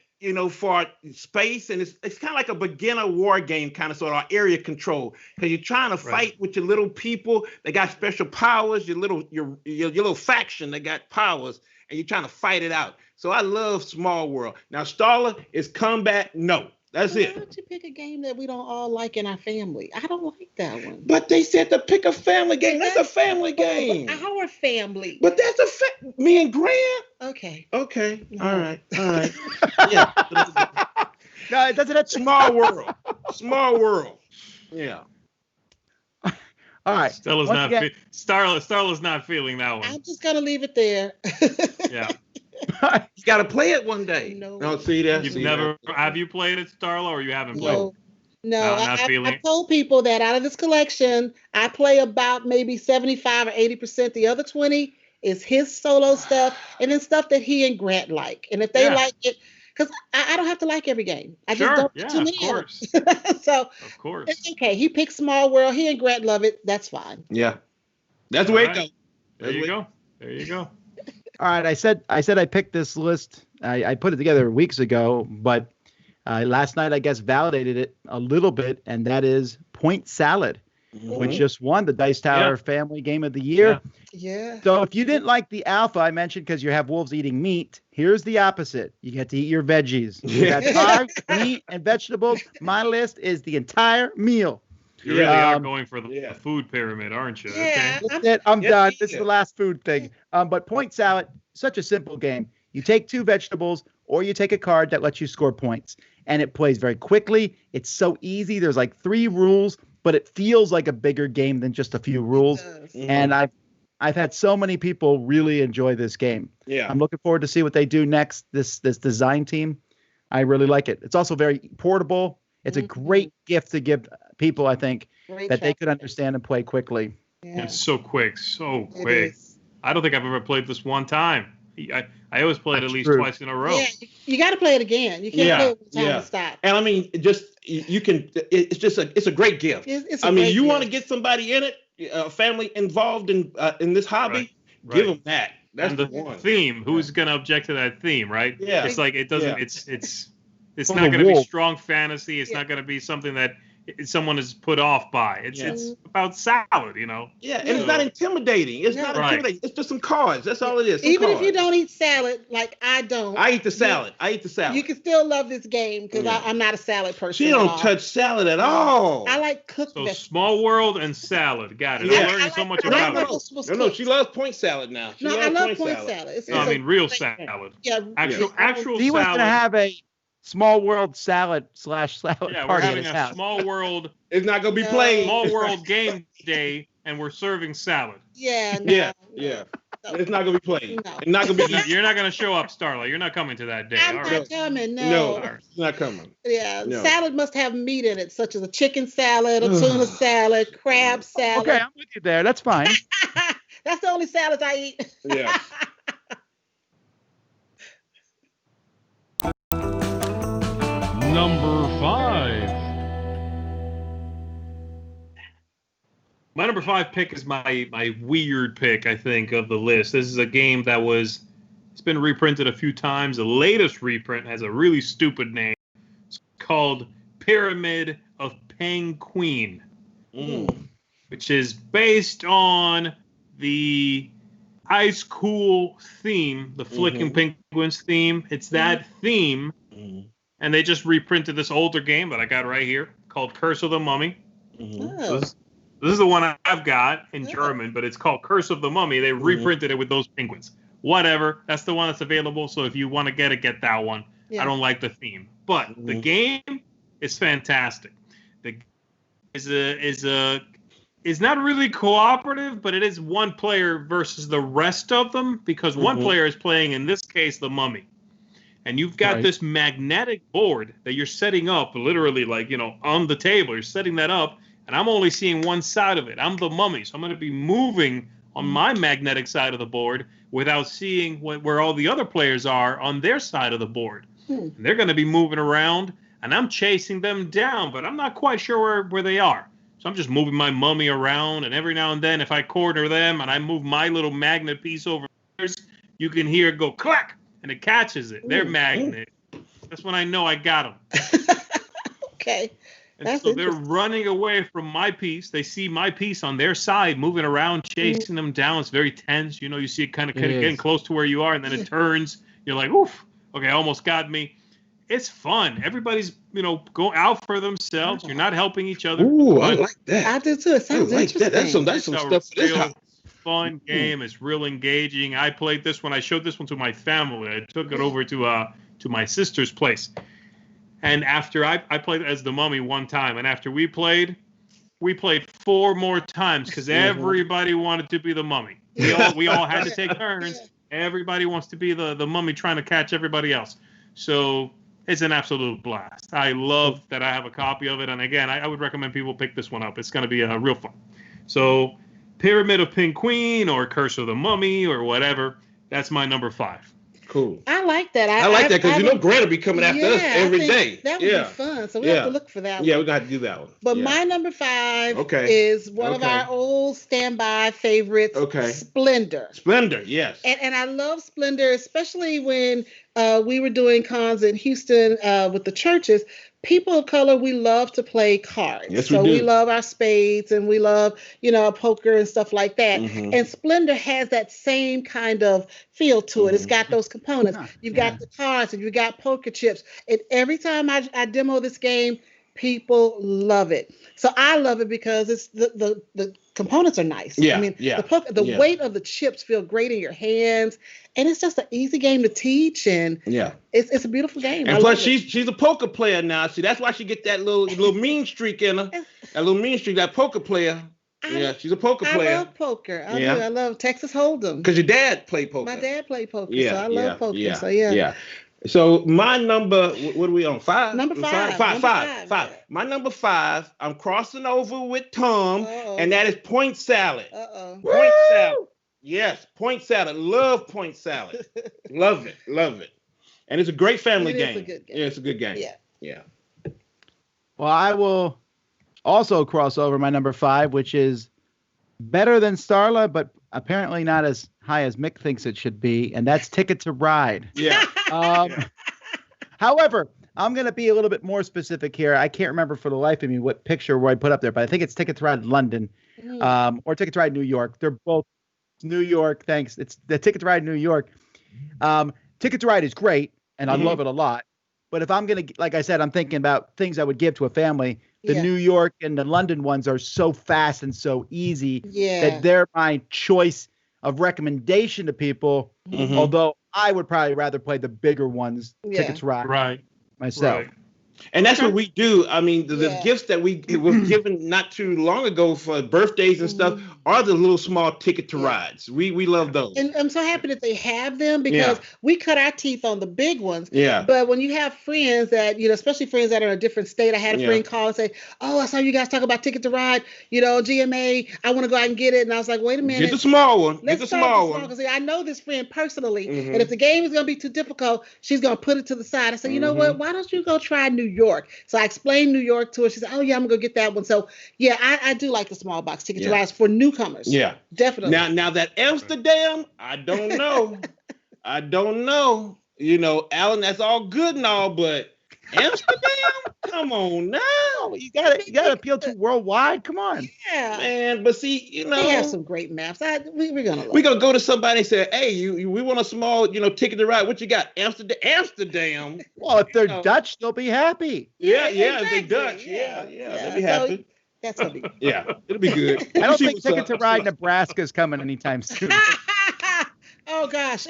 for space, and it's kind of like a beginner war game, kind of sort of area control, because you're trying to fight with your little people. They got special powers. Your little faction, they got powers, and you're trying to fight it out. So I love small world. Now Starla is combat. No, that's Why it. don't you pick a game that we don't all like in our family? I don't like that one. But they said to pick a family game. That's a family game. Our family. But that's me and Grant. Okay. Okay. All right. Yeah. No, it doesn't have Small world. Small world. Yeah. All right. Starla's not feeling that one. I'm just gonna leave it there. Yeah. You got to play it one day. No. See that? Have you played it, Starla, or you haven't played it? No, feeling I told people that out of this collection, I play about maybe 75 or 80%. The other 20 is his solo stuff, and then stuff that he and Grant like. And if they like it, because I don't have to like every game. I just don't too many of course. So Of course. it's okay. He picked Small World. He and Grant love it. That's fine. Yeah. That's the way it goes. There you go. There you go. All right, I said I picked this list. I put it together weeks ago, but last night I guess validated it a little bit, and that is Point Salad, which just won the Dice Tower Family Game of the Year. Yeah. So if you didn't like the Alpha I mentioned because you have wolves eating meat, here's the opposite. You get to eat your veggies. You got carbs, meat, and vegetables. My list is the entire meal. You really are going for the food pyramid, aren't you? Yeah. Okay. That's it. I'm done. This is the last food thing. But Point Salad, such a simple game. You take 2 vegetables or you take a card that lets you score points. And it plays very quickly. It's so easy. There's like 3 rules, but it feels like a bigger game than just a few rules. And I've had so many people really enjoy this game. Yeah. I'm looking forward to see what they do next. This design team, I really like it. It's also very portable. It's a great gift to give people, I think, that they could understand and play quickly. Yeah. It's so quick. I don't think I've ever played this one time. I always play it at least twice in a row. Yeah, you got to play it again. You can't play it one time and stop. And I mean, you can. It's a great gift. I mean, you want to get somebody in it, a family involved in this hobby. Right. Give them that. That's the one. Theme. Who's gonna object to that theme, right? Yeah. It's like it doesn't. Yeah. It's not gonna be strong fantasy. It's not gonna be something that someone is put off by. It's about salad, you know. Yeah, and it's not intimidating. It's not intimidating. It's just some cards. That's all it is. Even if you don't eat salad, like I don't. I eat the salad. You can still love this game because I'm not a salad person. She don't touch salad at all. I like cooked vegetables. Small world and salad. Got it. I'm learning so much about it. No, she loves point salad now. I love point salad. No, I mean real salad. Yeah, actual salad. He wants to have a small world salad / salad party. We're having a small world. It's not gonna be played. Small world game day, and we're serving salad. Yeah. Yeah. It's not gonna be played. No. It's not gonna be. You're not gonna show up, Starla. You're not coming to that day. I'm not coming. No, it's not coming. Yeah, salad must have meat in it, such as a chicken salad, a tuna salad, crab salad. Okay, I'm with you there. That's fine. That's the only salads I eat. Yeah. Number 5. My number 5 pick is my weird pick, I think, of the list. This is a game it's been reprinted a few times. The latest reprint has a really stupid name. It's called Pyramid of Penguin, which is based on the Ice Cool theme, the Flicking Penguins theme. It's that theme. And they just reprinted this older game that I got right here called Curse of the Mummy. So this is the one I've got in German, but it's called Curse of the Mummy. They reprinted it with those penguins. Whatever. That's the one that's available. So if you want to get that one. Yeah. I don't like the theme. But the game is fantastic. The is not really cooperative, but it is one player versus the rest of them because one player is playing, in this case, the mummy. And you've got this magnetic board that you're setting up literally on the table. You're setting that up, and I'm only seeing one side of it. I'm the mummy, so I'm going to be moving on my magnetic side of the board without seeing where all the other players are on their side of the board. And they're going to be moving around, and I'm chasing them down, but I'm not quite sure where they are. So I'm just moving my mummy around, and every now and then if I corner them and I move my little magnet piece over theirs, you can hear it go clack. And it catches it. They're magnet. That's when I know I got them. Okay. And so they're running away from my piece. They see my piece on their side, moving around, chasing them down. It's very tense. You see it kind of getting close to where you are, and then it turns. You're like, oof. Okay, almost got me. It's fun. Everybody's, going out for themselves. You're not helping each other. Ooh, I like that. I do too. It sounds interesting. That's some stuff for this house. Fun game. It's real engaging. I played this one. I showed this one to my family. I took it over to my sister's place. And after I played as the mummy one time, and after we played 4 more times because everybody wanted to be the mummy. We all had to take turns. Everybody wants to be the mummy trying to catch everybody else. So it's an absolute blast. I love that I have a copy of it. And again, I would recommend people pick this one up. It's going to be real fun. So Pyramid of Penguin or Curse of the Mummy or whatever. That's my number 5. Cool. I like that. I like that because Grant will be coming after us every day. That would be fun. So we have to look for that one. Yeah, we're going to have to do that one. But my number 5 is one of our old standby favorites, Splendor. Splendor, yes. And I love Splendor, especially when we were doing cons in Houston with the churches. People of color, we love to play cards. Yes, so we do. We love our spades and we love, poker and stuff like that. And Splendor has that same kind of feel to it. It's got those components. You've got the cards and you've got poker chips. And every time I demo this game, people love it. So I love it because it's the components are nice. Yeah, I mean, the weight of the chips feel great in your hands, and it's just an easy game to teach, and it's a beautiful game. And plus, she's a poker player now. See, that's why she get that little mean streak in her. That little mean streak, that poker player. She's a poker player. I love poker. I love Texas Hold'em. Because your dad played poker. My dad played poker, so I love poker. So So my number, what are we on? 5? Number 5. Five. My number 5, I'm crossing over with Tom, and that is point salad. Uh-oh. Point salad. Yes, point salad. Love point salad. Love it. Love it. And it's a great family game. It's a good game. Yeah, it's a good game. Yeah. Yeah. Well, I will also cross over my number 5, which is better than Starla, but apparently not as high as Mick thinks it should be, and that's Ticket to Ride. Yeah. However, I'm going to be a little bit more specific here. I can't remember for the life of me what picture I put up there, but I think it's Ticket to Ride London or Ticket to Ride New York. They're both New York. Thanks. It's the Ticket to Ride New York. Ticket to Ride is great, and I love it a lot. But if I'm going to, like I said, I'm thinking about things I would give to a family. The New York and the London ones are so fast and so easy that they're my choice of recommendation to people. Although I would probably rather play the bigger ones, Ticket to Ride, myself. Right. And that's what we do. I mean, the gifts that we were given not too long ago for birthdays and stuff are the little small ticket to rides. We love those. And I'm so happy that they have them because we cut our teeth on the big ones. Yeah. But when you have friends that, especially friends that are in a different state, I had a friend call and say, "Oh, I saw you guys talk about Ticket to Ride, GMA. I want to go out and get it." And I was like, "Wait a minute. Get the small one. Let's Get the start small with one." Because I know this friend personally, and if the game is going to be too difficult, she's going to put it to the side. I said, "You know what? Why don't you go try New York?" So I explained New York to her. She said, "Oh yeah, I'm gonna go get that one." So yeah, I do like the small box ticket to rides for newcomers. Yeah, definitely. Now that Amsterdam, I don't know. I don't know. Alan, that's all good and all, but Amsterdam, come on now. You gotta appeal to worldwide. Come on. Yeah, man. But see, they have some great maps. We're gonna go to somebody and say, "Hey, we want a small, ticket to ride. What you got? Amsterdam." Well, if they're Dutch, they'll be happy. Yeah, exactly. if they're Dutch, they'll be happy. So, that's gonna be good. Yeah, it'll be good. I don't think Ticket to Ride Nebraska is coming anytime soon. Oh gosh.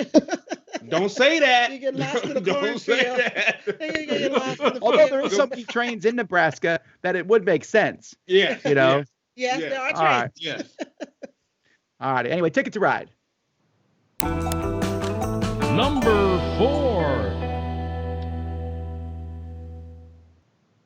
Don't say that. You get lost in the Don't say that. Although there are so many trains in Nebraska that it would make sense. Yeah. Yes, there are trains. All right. Yes. All right. Anyway, Ticket to Ride. Number 4.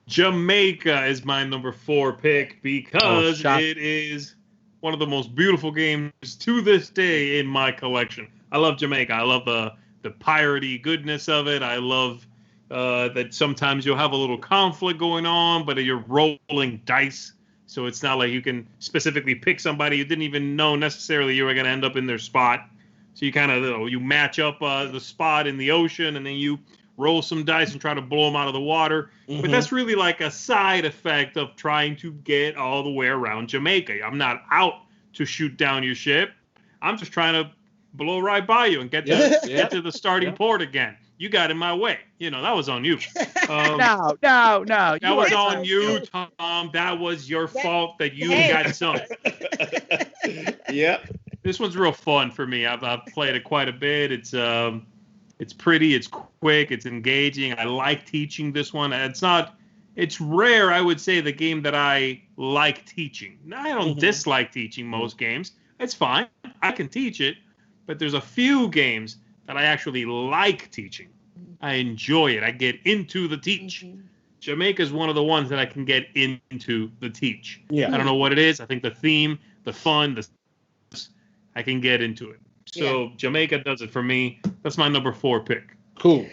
Jamaica is my number 4 pick because it is one of the most beautiful games to this day in my collection. I love Jamaica. I love the piratey goodness of it. I love that sometimes you'll have a little conflict going on, but you're rolling dice. So it's not like you can specifically pick somebody you didn't even know necessarily you were going to end up in their spot. So you kind of you match up the spot in the ocean, and then you roll some dice and try to blow them out of the water. But that's really like a side effect of trying to get all the way around Jamaica. I'm not out to shoot down your ship. I'm just trying to blow right by you and get to the starting port again. You got in my way. That was on you. No. That was on you, Tom. That was your fault that you got some. Yep. This one's real fun for me. I've played it quite a bit. It's pretty. It's quick. It's engaging. I like teaching this one. It's rare, I would say, the game that I like teaching. Now, I don't dislike teaching most games. It's fine. I can teach it. But there's a few games that I actually like teaching. I enjoy it. I get into the teach. Jamaica is one of the ones that I can get into the teach. Yeah. I don't know what it is. I think the theme, the fun, I can get into it. So Jamaica does it for me. That's my number 4 pick. Cool.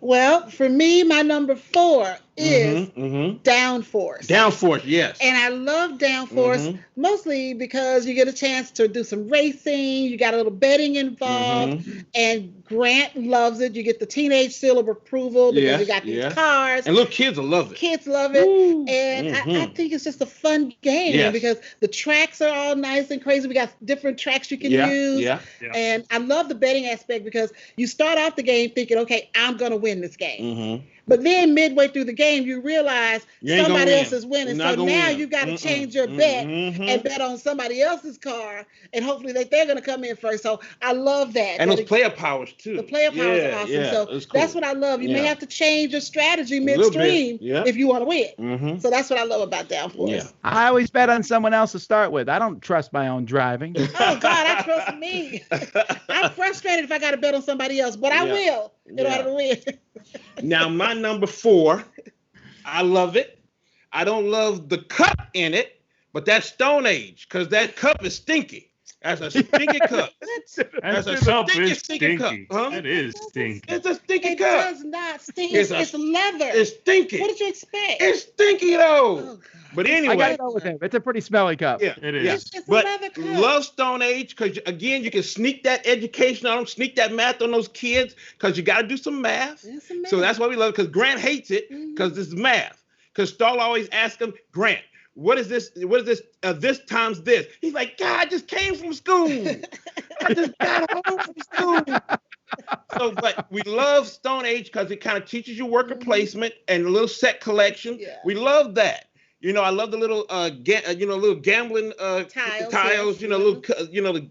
Well, for me, my number 4 is Downforce. Downforce, yes. And I love Downforce mostly because you get a chance to do some racing. You got a little betting involved. And Grant loves it. You get the teenage seal of approval because you got these cars. And little kids will love it. Kids love it. Ooh. And I think it's just a fun game because the tracks are all nice and crazy. We got different tracks you can use. Yeah. And I love the betting aspect because you start off the game thinking, okay, I'm going to win this game. But then midway through the game, you realize somebody else is winning. So now you got to change your bet and bet on somebody else's car. And hopefully they're going to come in first. So I love that. And those player powers, too. The player powers are awesome. So cool. That's what I love. You may have to change your strategy midstream if you want to win. So that's what I love about Downforce. Yeah. I always bet on someone else to start with. I don't trust my own driving. Oh, God, I trust me. I'm frustrated if I got to bet on somebody else, but I will in order to win. Now, my number 4, I love it. I don't love the cup in it, but that's Stone Age because that cup is stinky. That's a stinky cup. That's a cup stinky, is stinky cup. stinky. Huh? It is stinky. It's a stinky It cup. does not stink. It's It's a- leather. It's stinky. What did you expect? It's stinky though. Oh, God. But I anyway, gotta go with him. It's a pretty smelly cup. yeah, It is. yeah. It's a But leather cup. love Stone Age because again, you can sneak that education on them, sneak that math on those kids because you got to do some math. It's a man. So that's why we love it. Because Grant hates it because this is math. Because Starla always asks him, Grant, what is this? What is this? This times this. He's like, God, I just came from school. I just got home from school. So, but we love Stone Age because it kind of teaches you worker placement and a little set collection. Yeah. We love that. You know, I love the little, little gambling tiles. Yes. You know, little,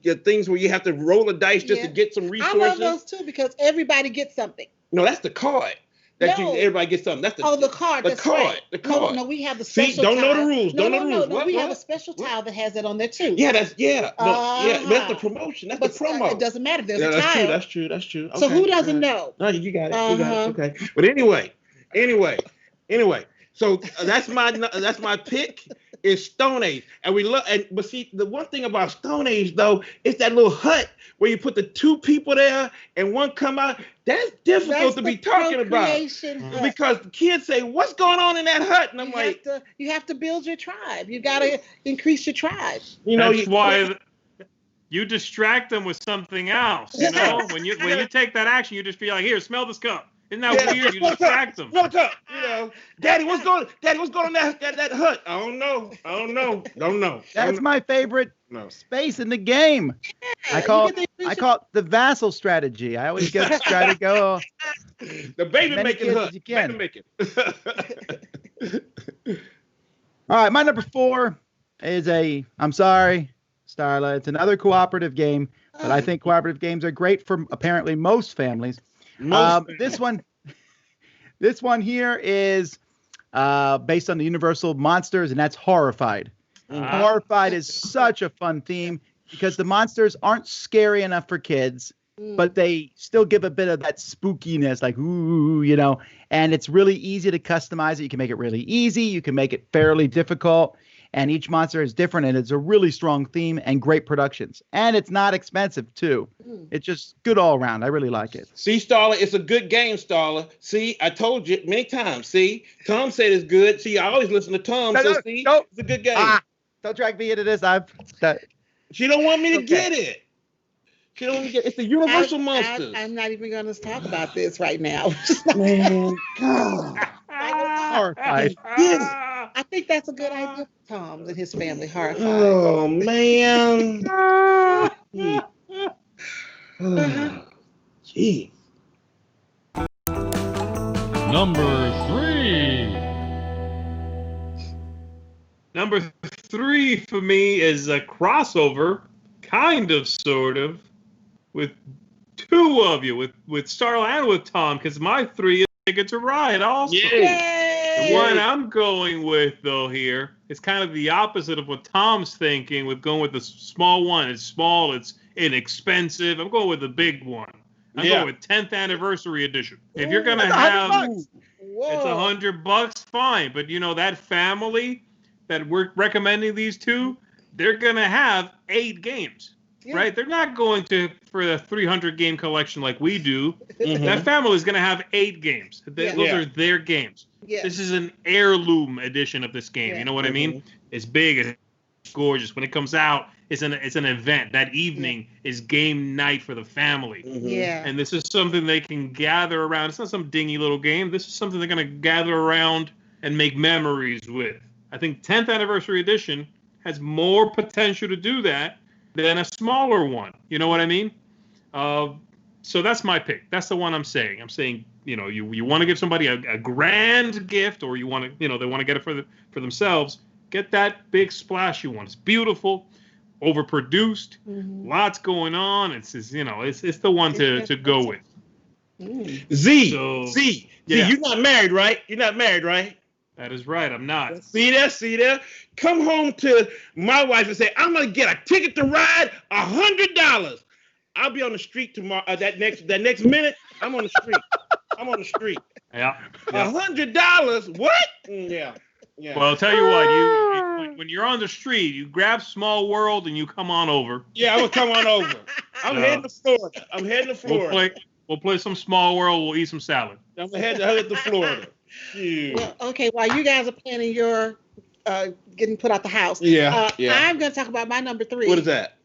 the things where you have to roll a dice just to Yeah. get some I resources. love those too because everybody gets something. No, that's the card. No. Everybody gets something. That's the card. The That's card. right. The card. No, we have the See, special don't know tile. the rules. No, Don't know no, the no, rules. no. What, We what? have a special tile that has it on there too. Yeah, but that's the promotion. That's But the promo. it doesn't matter. There's Yeah, a that's tile. true. That's true. So Okay, who doesn't all right. know? No, you got it. You got it. Okay. But anyway. So that's my pick is Stone Age, and we love. But see, the one thing about Stone Age though is that little hut where you put the two people there and one come out. That's difficult That's to the be talking about procreation hut. because the kids say, "What's going on in that hut?" And I'm like, you have to build your tribe. You got to increase your tribe. That's why you distract them with something else. You know, when you take that action, you just be like, "Here, smell this cup." Isn't that weird? You distract them. Look up, Daddy, what's going on that hut? I don't know. Don't know. That's my favorite space in the game. Yeah, I call it the vassal strategy. I always try to go the baby many making kids hut. as you can. Baby making. All right, my number 4 is I'm sorry, Starla. It's another cooperative game, but I think cooperative games are great for apparently most families. This one here is based on the Universal monsters, and that's Horrified. Horrified is such a fun theme because the monsters aren't scary enough for kids, but they still give a bit of that spookiness, like ooh, and it's really easy to customize it. You can make it really easy. You can make it fairly difficult. And each monster is different, and it's a really strong theme and great productions. And it's not expensive, too. It's just good all around. I really like it. See, Starla, it's a good game, Starla. See, I told you many times. See, Tom said it's good. See, I always listen to Tom. It's a good game. Don't drag me into this. She don't want me to get it. She don't want me to get it. It's the Universal monsters. I'm not even going to talk about this right now. Man, God. Horrified. Yes. I think that's a good idea for Tom and his family. Horrified. Oh, man. Gee. Number 3. Number 3 for me is a crossover, kind of, sort of, with two of you, with Starla and with Tom, because my 3 is Ticket to Ride also. The one I'm going with, though, here is kind of the opposite of what Tom's thinking with going with the small one. It's small, it's inexpensive. I'm going with the big one. I'm going with 10th Anniversary Edition. If you're going to have... It's $100, fine. But, that family that we're recommending these two, they're going to have 8 games. Right? They're not going for the 300 game collection like we do. That family is going to have 8 games. Those are their games. This is an heirloom edition of this game. You know what I mean? It's big, it's gorgeous. When it comes out, it's an event. That evening is game night for the family. And this is something they can gather around. It's not some dingy little game. This is something they're going to gather around and make memories with. I think 10th Anniversary Edition has more potential to do that than a smaller one. You know what I mean? So that's my pick. That's the one I'm saying. I'm saying, you want to give somebody a grand gift, or you want to, they want to get it for themselves. Get that big splashy one. It's beautiful, overproduced, lots going on. It's the one to go with. Z, you're not married, right? You're not married, right? That is right. I'm not. See there. Come home to my wife and say, I'm gonna get a ticket to ride, $100. I'll be on the street tomorrow. That next minute, I'm on the street. Yeah. $100. What? Yeah. Yeah. Well, I'll tell you what, when you're on the street, you grab Small World and you come on over. Yeah, I'm gonna come on over. I'm heading to Florida. We'll play some Small World. We'll eat some salad. I'm gonna head to Florida. Well, okay, while you guys are planning your getting put out the house, Yeah. I'm going to talk about my number 3. What is that?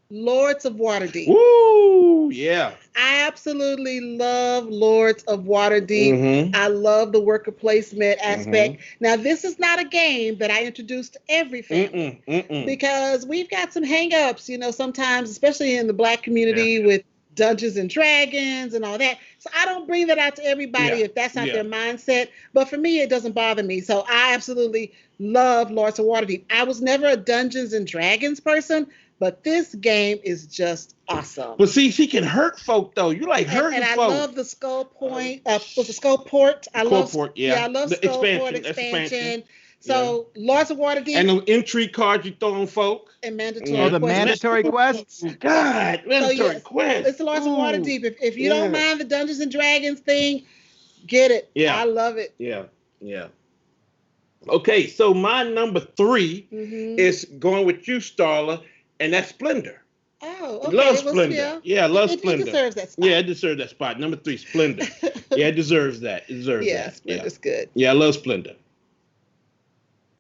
Lords of Waterdeep. Woo! Yeah. I absolutely love Lords of Waterdeep. Mm-hmm. I love the worker placement aspect. Now, this is not a game that I introduce to every family because we've got some hang-ups, sometimes, especially in the Black community with Dungeons and Dragons and all that. So I don't bring that out to everybody if that's not their mindset. But for me, it doesn't bother me. So I absolutely love Lords of Waterdeep. I was never a Dungeons and Dragons person, but this game is just awesome. But see, she can hurt folk though. You like hurting folk. And I love the Skull Point. Was the Skull Port? I love the Skull Port expansion. So Lords of Waterdeep. And the intrigue cards you throw on folk. And mandatory. Oh, the mandatory quests. God, mandatory quests. It's the Lords of Waterdeep. If you don't mind the Dungeons and Dragons thing, get it. Yeah, I love it. Yeah. Okay, so my number 3 is going with you, Starla, and that's Splendor. Oh, okay. Love Splendor. I love Splendor. It deserves that spot. Yeah, it deserves that spot. Number 3, Splendor. Yeah, it deserves that. It deserves that. Yeah, Splendor's good. Yeah, I love Splendor.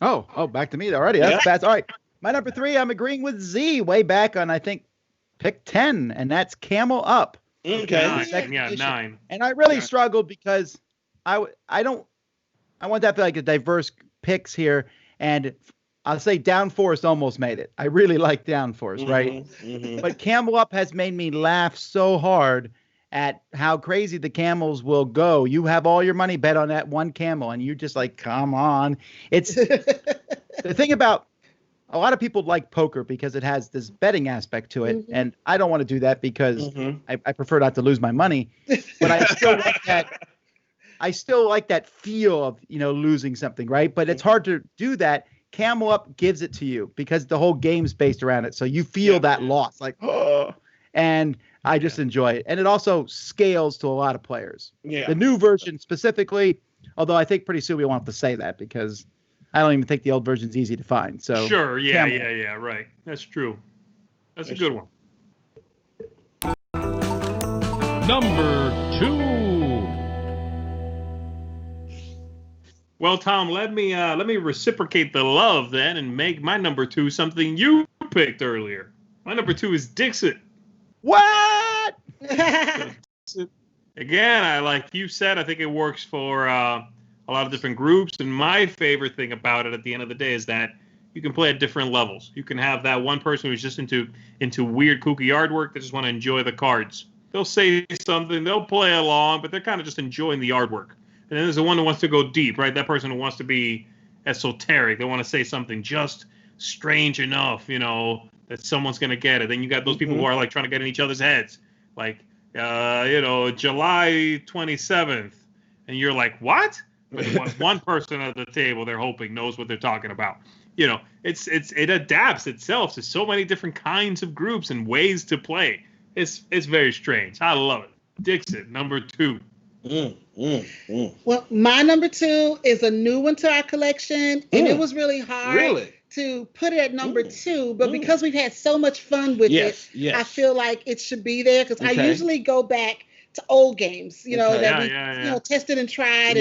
Oh, back to me already. That's fast. All right. My number 3, I'm agreeing with Z way back on, I think, pick 10, and that's Camel Up. Okay. 9. And I really struggled because I want that to be like a diverse picks here, and I'll say Downforce almost made it. I really like Downforce, right? But Camel Up has made me laugh so hard at how crazy the camels will go. You have all your money bet on that one camel, and you're just like, come on. It's the thing about a lot of people like poker because it has this betting aspect to it, and I don't want to do that because I prefer not to lose my money. But I still like that. I still like that feel of losing something, right? But it's hard to do that. Camel Up gives it to you because the whole game's based around it, so you feel that loss, like and I just enjoy it, and it also scales to a lot of players. Yeah, the new version specifically, although I think pretty soon we won't have to say that because I don't even think the old version's easy to find. So sure, yeah, right. That's true. That's a good one. Number 2. Well, Tom, let me reciprocate the love then and make my number 2 something you picked earlier. My number 2 is Dixit. What? Again, like you said, I think it works for a lot of different groups. And my favorite thing about it at the end of the day is that you can play at different levels. You can have that one person who's just into weird, kooky artwork that just want to enjoy the cards. They'll say something, they'll play along, but they're kind of just enjoying the artwork. And then there's the one who wants to go deep, right? That person who wants to be esoteric. They want to say something just strange enough, that someone's going to get it. Then you got those people who are like trying to get in each other's heads. Like, July 27th. And you're like, what? But one person at the table they're hoping knows what they're talking about. It adapts itself to so many different kinds of groups and ways to play. It's very strange. I love it. Dixit, number 2. Well, my number 2 is a new one to our collection, and it was really hard to put it at number 2, but because we've had so much fun with it, I feel like it should be there because I usually go back to old games, that we tested and tried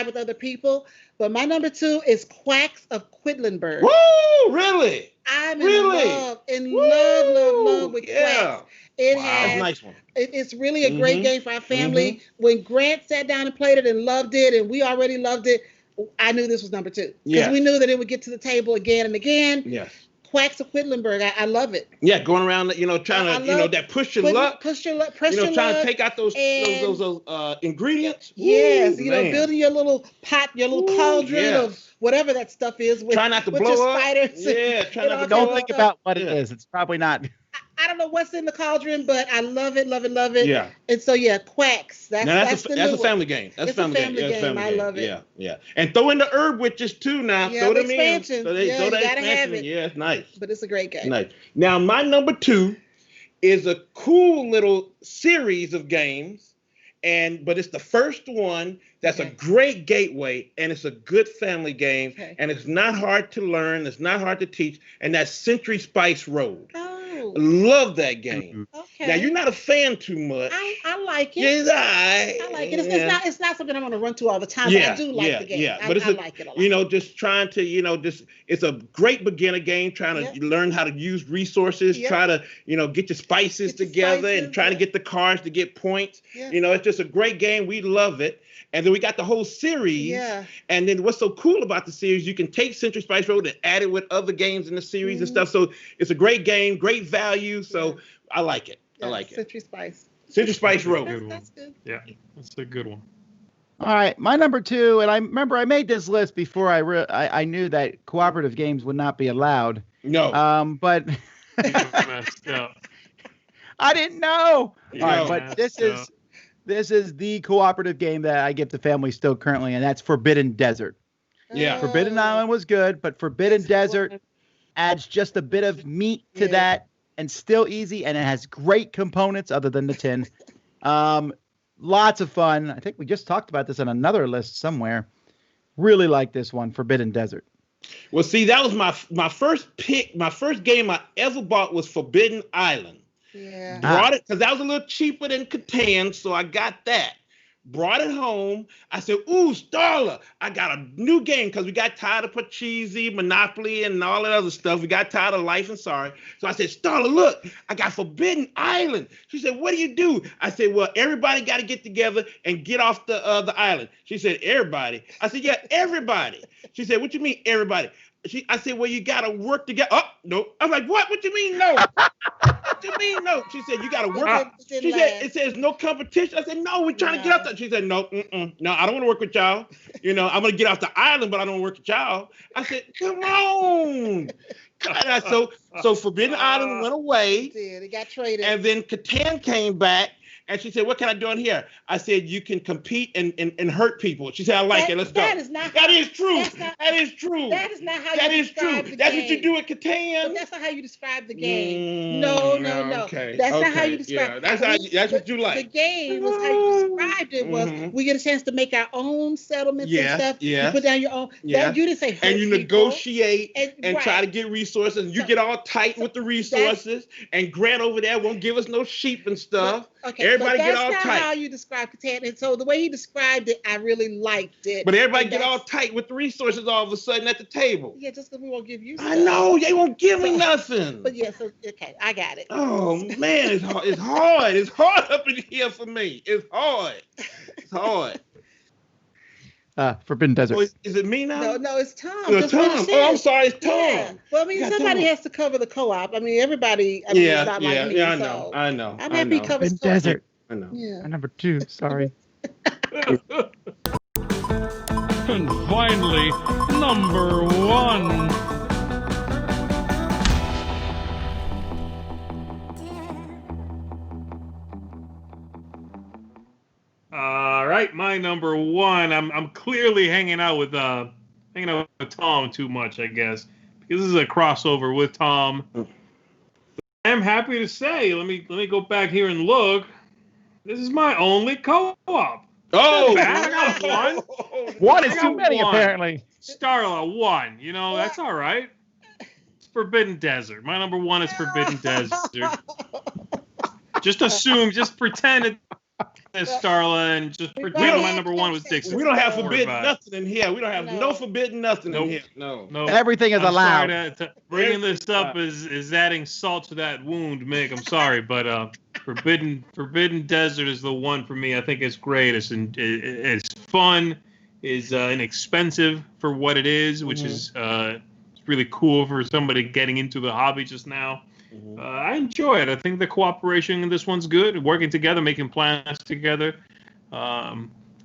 with other in But my number 2 is Quacks of Quedlinburg. Woo! Really? I'm in love with Quacks. It has, that's a nice one. It's really a great game for our family. When Grant sat down and played it and loved it, and we already loved it, I knew this was number 2. Because we knew that it would get to the table again and again. Yes. Quacks of Quedlinburg, I love it. Yeah, going around, trying to, that push your luck. Trying to take out those ingredients. Yes, building your little pot, your little cauldron of whatever that stuff is. Try not to blow up. Spiders. Yeah, try not to Don't think about what it is. It's probably not. I don't know what's in the cauldron, but I love it. Yeah. And so Quacks. That's a family game. That's a family game. I love it. Yeah. And throw in the herb witches too now. Yeah, throw the them expansion. in. So they you gotta expansion. have it. Yeah, it's nice. But it's a great game. Nice. Now my number 2 is a cool little series of games, but it's the first one that's a Okay. great gateway, and it's a good family game, Okay. and it's not hard to learn, it's not hard to teach, and that's Century Spice Road. Oh, Love that game. okay. Now you're not a fan too much. I like it. Yes, I like it. It's not something I'm going to run to all the time, Yeah, but I do like the game. yeah. But it's I like it a lot. just trying to, it's a great beginner game, trying to learn how to use resources, Yep. try to, get your spices Get your together spices, and trying to get the cards to get points. Yeah. It's just a great game. We love it. And then we got the whole series. Yeah. And then what's so cool about the series, you can take Century Spice Road and add it with other games in the series and stuff. So it's a great game, great value. So I like it. I like it. Century Spice. Century Spice Road. That's good. Yeah, that's a good one. All right, my number 2, and I remember I made this list before I knew that cooperative games would not be allowed. No. But You messed up. I didn't know. You All right, know. but this is the cooperative game that I give to family still currently, and that's Forbidden Desert. Yeah. Forbidden Island was good, but Forbidden Desert adds just a bit of meat to that, and still easy, and it has great components other than the tin. Lots of fun. I think we just talked about this on another list somewhere. Really like this one, Forbidden Desert. Well, see, that was my first pick. My first game I ever bought was Forbidden Island. Yeah. Brought it because that was a little cheaper than Catan, so I got that. Brought it home. I said, "Ooh, Starla, I got a new game," because we got tired of Pachisi, Monopoly, and all that other stuff. We got tired of Life and Sorry. So I said, "Starla, look, I got Forbidden Island." She said, "What do you do?" I said, "Well, everybody got to get together and get off the island." She said, "Everybody?" I said, "Yeah, everybody." She said, "What you mean, everybody?" I said, "Well, you got to work together." Oh, no. I was like, "What? What you mean, no?" What you mean, no? She said, "You got to work." She said, "It says no competition." I said, "No, we're trying to get off the." She said, "No, no, I don't want to work with y'all. I'm going to get off the island, but I don't want to work with y'all." I said, "Come on." And so Forbidden Island went away. It got traded. And then Catan came back. And she said, "What can I do in here?" I said, "You can compete and hurt people." She said, "I like it. Let's go." That is not. That is true. That is true. That is not how That you is describe true. the That's game. what you do at Catan. But that's not how you describe the game. No. Okay. That's not how you describe. Yeah, that's what you like. The game was how you described it. Was we get a chance to make our own settlements and stuff. Yeah. You put down your own. Yeah. That, you didn't say hurt And you people. negotiate and try to get resources. And you get all tight with the resources. And Grant over there won't give us no sheep and stuff. Okay, Everybody but get all that's not tight. how you describe Catan. And so the way he described it, I really liked it. But everybody And get all that's- tight with the resources all of a sudden at the table. Yeah, just because we won't give you stuff. I know they won't give me nothing. But yeah, so okay, I got it. Oh man, it's hard. It's hard. It's hard up in here for me. It's hard. It's hard. Forbidden Desert. Oh, is it me now? No, it's Tom. No, Just Tom. finish it. Oh, I'm sorry, it's Tom. Yeah. Well, I mean, Yeah, somebody Tom. has to cover the co-op. I mean, everybody. I mean, it's not like me. I know. So I know. I'm I happy he know. covers Forbidden Desert. I know. Yeah. Number 2, sorry. And finally, number 1. All right, my number 1. I'm clearly hanging out with Tom too much, I guess, because this is a crossover with Tom. I'm happy to say, let me go back here and look. This is my only co-op. Oh, I got one. One is I too got many, one. apparently. Starla 1. That's all right. It's Forbidden Desert. My number 1 is Forbidden Desert. Just pretend it's Starla and just pretend my number 1 was Dixon. We don't have Don't worry forbidden about it. nothing in here. We don't have no forbidden nothing in here. No. No. Everything is I'm allowed. sorry to bringing this up is adding salt to that wound, Mick. I'm sorry, but Forbidden Desert is the one for me. I think it's great. It's fun. Is inexpensive for what it is, which is really cool for somebody getting into the hobby just now. I enjoy it. I think the cooperation in this one's good. Working together, making plans together. I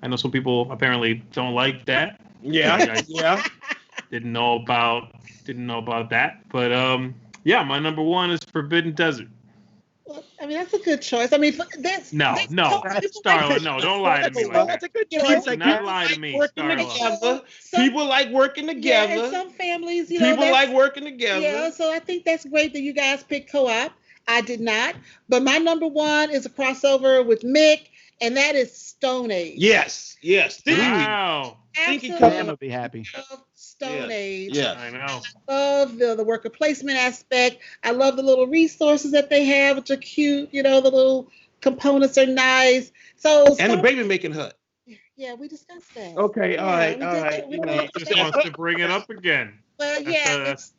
know some people apparently don't like that. Yeah. Yeah. Didn't know about that. But yeah, my number 1 is Forbidden Desert. I mean, that's a good choice. I mean, that's Starla, no, don't lie to me like that. That's a good You know, choice. Do I not guess. lie to me, Working Starla. together. People like working Yeah, together. and some families, People like working together. Yeah, so I think that's great that you guys picked co-op. I did not, but my number 1 is a crossover with Mick and that is Stone Age. Yes. Wow. Stinky Absolutely Sam would be happy. love Stone Age. Yes. I know. I love the worker placement aspect. I love the little resources that they have, which are cute. The little components are nice. So And the baby making hut. yeah, we discussed that. Okay, all right. He just wants to bring it up again. Well, That's-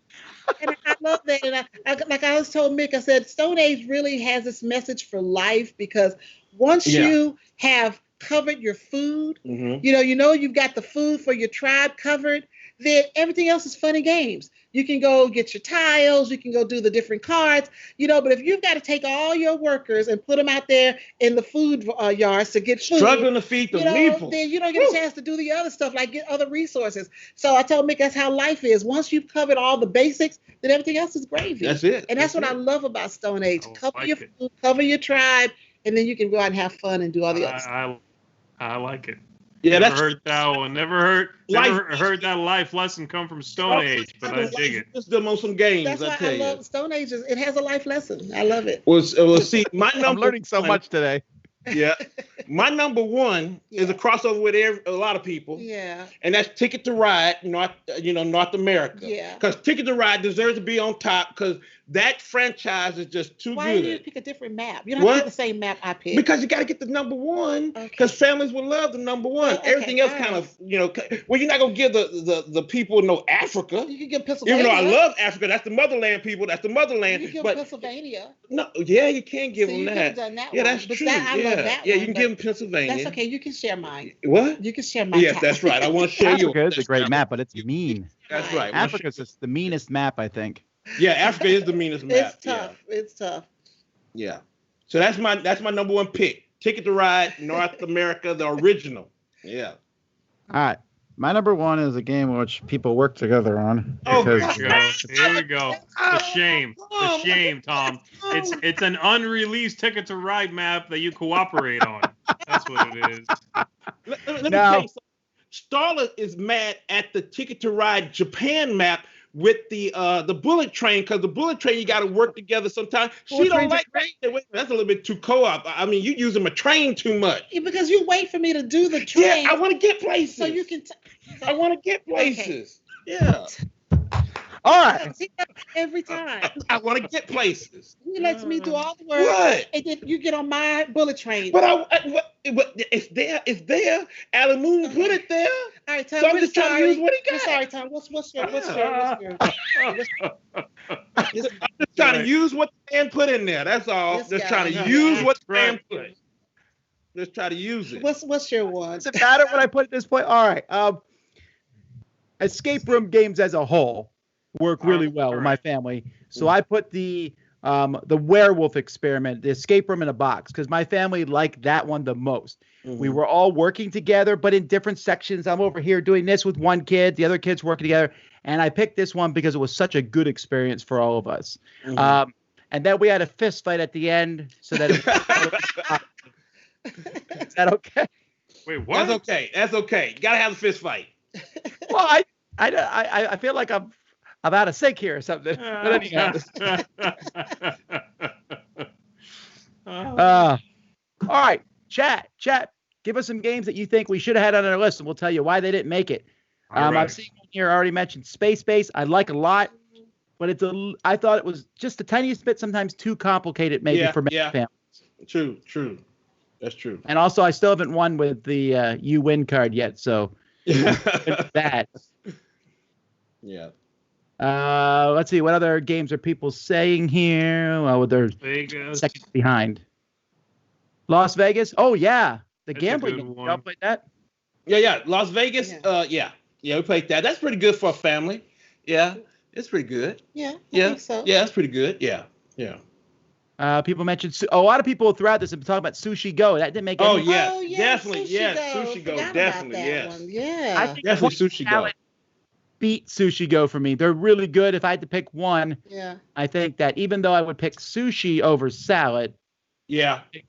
and I love that. And I was told Mick, I said Stone Age really has this message for life, because once you have covered your food, you've got the food for your tribe covered, then everything else is fun and games. You can go get your tiles, you can go do the different cards, but if you've got to take all your workers and put them out there in the food yards to get food, struggling to feed the people, then you don't get a chance to do the other stuff, like get other resources. So I told Mick that's how life is. Once you've covered all the basics, then everything else is gravy. That's it. And that's what I love about Stone Age. Cover like your it. food, cover your tribe, and then you can go out and have fun and do all the other stuff. I like it. Yeah, Never heard that one. Never heard that life lesson come from Stone Age, but I dig it. Just them on some games. That's I why tell I you. love Stone Age. It has a life lesson. I love it. Well, see, my number. I'm learning so much today. Yeah, my number one is a crossover with a lot of people. Yeah. And that's Ticket to Ride, North America. Yeah. Because Ticket to Ride deserves to be on top, because that franchise is just too Why good. do you pick a different map? You don't have to pick the same map I picked. Because you got to get the number one. Because families will love the number one. Okay, Everything else kind of, well, you're not going to give the people no Africa. You can give Pennsylvania. Even though I love Africa, that's the motherland people. That's the motherland. You can give but Pennsylvania. No, yeah, you can give them you that. Done that Yeah, one. that's But true. I love that yeah, one, you can but give them Pennsylvania. That's okay. You can share mine. What? You can share mine. Yes, that's right. I want to share yours. Africa is a great map, but it's mean. That's right. Africa's just the meanest map, I think. Yeah, Africa is the meanest map. It's tough. Yeah. It's tough. Yeah. So that's my number one pick. Ticket to Ride, North America, the original. Yeah. All right. My number one is a game which people work together on. Oh, because- Here we go. The shame, Tom. It's an unreleased Ticket to Ride map that you cooperate on. That's what it is. Let me tell you something. Starla is mad at the Ticket to Ride Japan map with the bullet train, because the bullet train, you got to work together sometimes. She don't like that. That's a little bit too co-op. I mean, you using my train too much. Yeah, because you wait for me to do the train. Yeah, I want to get places. So you can. I want to get places. Okay. Yeah. All right. Every time. I want to get places. He lets me do all the work. What? And then you get on my bullet train. But it's there. It's there. Alan Moon put it there. All right, Tom. So I'm just trying to use what he got. I'm sorry, Tom. What's your? I'm just trying to use what the man put in there. That's all. Just trying to use what the man put. Just try to use it. What's your one? Does it matter what I put at this point? All right. Escape room games as a whole work really well with my family. So I put the werewolf experiment, the escape room in a box, because my family liked that one the most. Mm-hmm. We were all working together, but in different sections. I'm over here doing this with one kid, the other kids working together. And I picked this one because it was such a good experience for all of us. Mm-hmm. And then we had a fist fight at the end so that is that okay? Wait, what? That's okay. That's okay. You gotta have a fist fight. Well, I feel like I'm out of sync here or something. But anyhow. All right, chat. Give us some games that you think we should have had on our list, and we'll tell you why they didn't make it. Right. I've seen one here already mentioned Space Base. I like a lot, but I thought it was just the tiniest bit, sometimes too complicated, maybe for many families. True. That's true. And also, I still haven't won with the You Win card yet, so that. Yeah. Let's see. What other games are people saying here? Well, they're seconds behind. Las Vegas. Oh, yeah. The gambling game. Y'all played that? Yeah. Las Vegas. Yeah. We played that. That's pretty good for a family. Yeah. It's pretty good. Yeah. I think so. Yeah, that's pretty good. Yeah. People mentioned a lot of people throughout this have been talking about Sushi Go. That didn't make any sense. Definitely. Sushi Go. Definitely. Yes. Yeah. I think definitely Sushi Go. Beat Sushi Go for me. They're really good. If I had to pick one, I think that even though I would pick sushi over salad,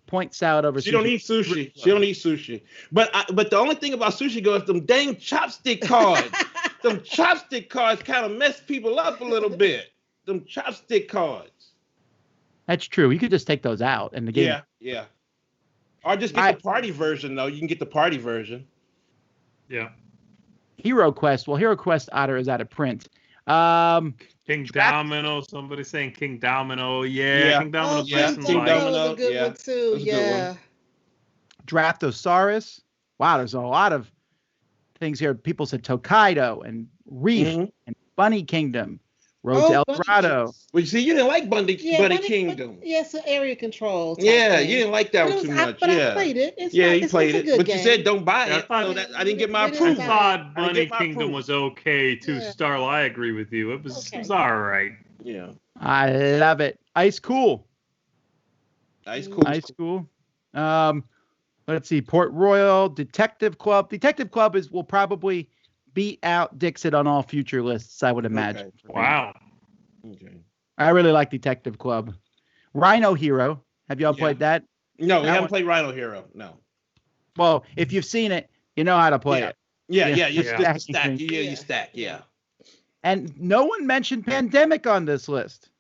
point salad over sushi. She don't eat sushi. She don't eat sushi. But the only thing about Sushi Go is them dang chopstick cards. Them chopstick cards kind of mess people up a little bit. Them chopstick cards. That's true. You could just take those out in the game. Yeah. Or just get the party version, though. You can get the party version. Yeah. Hero Quest. Well, Hero Quest Otter is out of print. King Domino. Somebody saying King Domino. Yeah. King Domino. King Domino was a good one too. Yeah. Draftosaurus. Wow, there's a lot of things here. People said Tokaido and Reef and Bunny Kingdom. Road to El Dorado. Well, you see, you didn't like Bunny Kingdom. Yes, the area control. Yeah, you didn't like that one too much. I played it. You played it. But game. you said don't buy it. I didn't get my approval. I thought Bunny Kingdom was okay too. Starla, I agree with you. It was all right. Yeah. I love it. Ice Cool. Ice Cool. Let's see. Port Royal, Detective Club. Detective Club will probably beat out Dixit on all future lists, I would imagine. Okay. Wow. Okay. I really like Detective Club. Rhino Hero. Have y'all played that? No, we haven't played Rhino Hero. No. Well, if you've seen it, you know how to play it. Yeah. You stack. You stack. Yeah. And no one mentioned Pandemic on this list.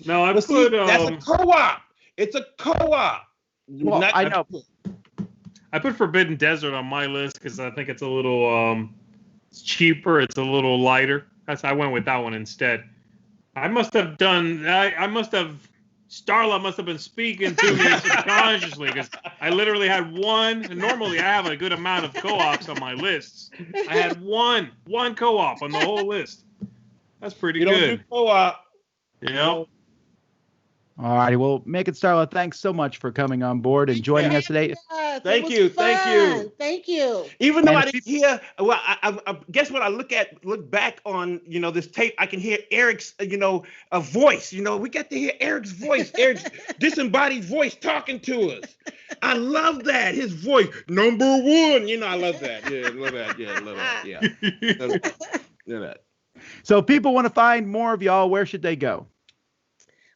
No, I put. That's a co-op. It's a co-op. Well, I know. I put Forbidden Desert on my list because I think it's a little it's cheaper. It's a little lighter. I went with that one instead. Starla must have been speaking to me subconsciously because I literally had one. And normally I have a good amount of co-ops on my lists. I had one co-op on the whole list. That's pretty good. You don't do co-op. Yeah. All righty. Well, Mik and Starla, thanks so much for coming on board and joining us today. Yes, Thank you. Even though I didn't hear, well, I guess when I look back on, this tape, I can hear Eric's, a voice. We get to hear Eric's voice, Eric's disembodied voice talking to us. I love that. His voice, number one. I love that. Yeah, love that. Yeah, love that. Yeah. Love that. So if people want to find more of y'all, where should they go?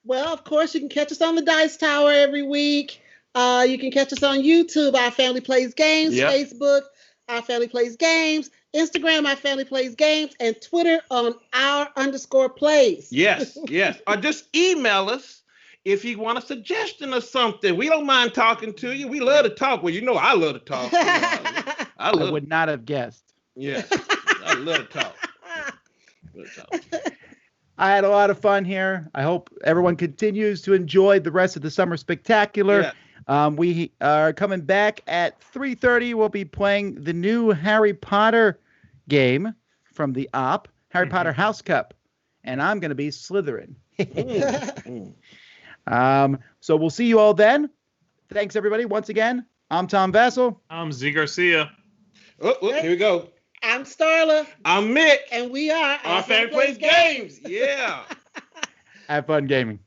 Well, of course, you can catch us on the Dice Tower every week. You can catch us on YouTube, Our Family Plays Games, Facebook, Our Family Plays Games, Instagram, Our Family Plays Games, and Twitter on _plays. Yes. Or just email us if you want a suggestion or something. We don't mind talking to you. We love to talk. Well, I love to talk. I would not have guessed. Yeah, I love to talk. I had a lot of fun here. I hope everyone continues to enjoy the rest of the Summer Spectacular. Yeah. We are coming back at 3:30. We'll be playing the new Harry Potter game from the OP, Harry Potter House Cup. And I'm going to be Slytherin. So we'll see you all then. Thanks, everybody. Once again, I'm Tom Vassell. I'm Z Garcia. Here we go. I'm Starla. I'm Mik. And we are Our Family Plays Games. Yeah. Have fun gaming.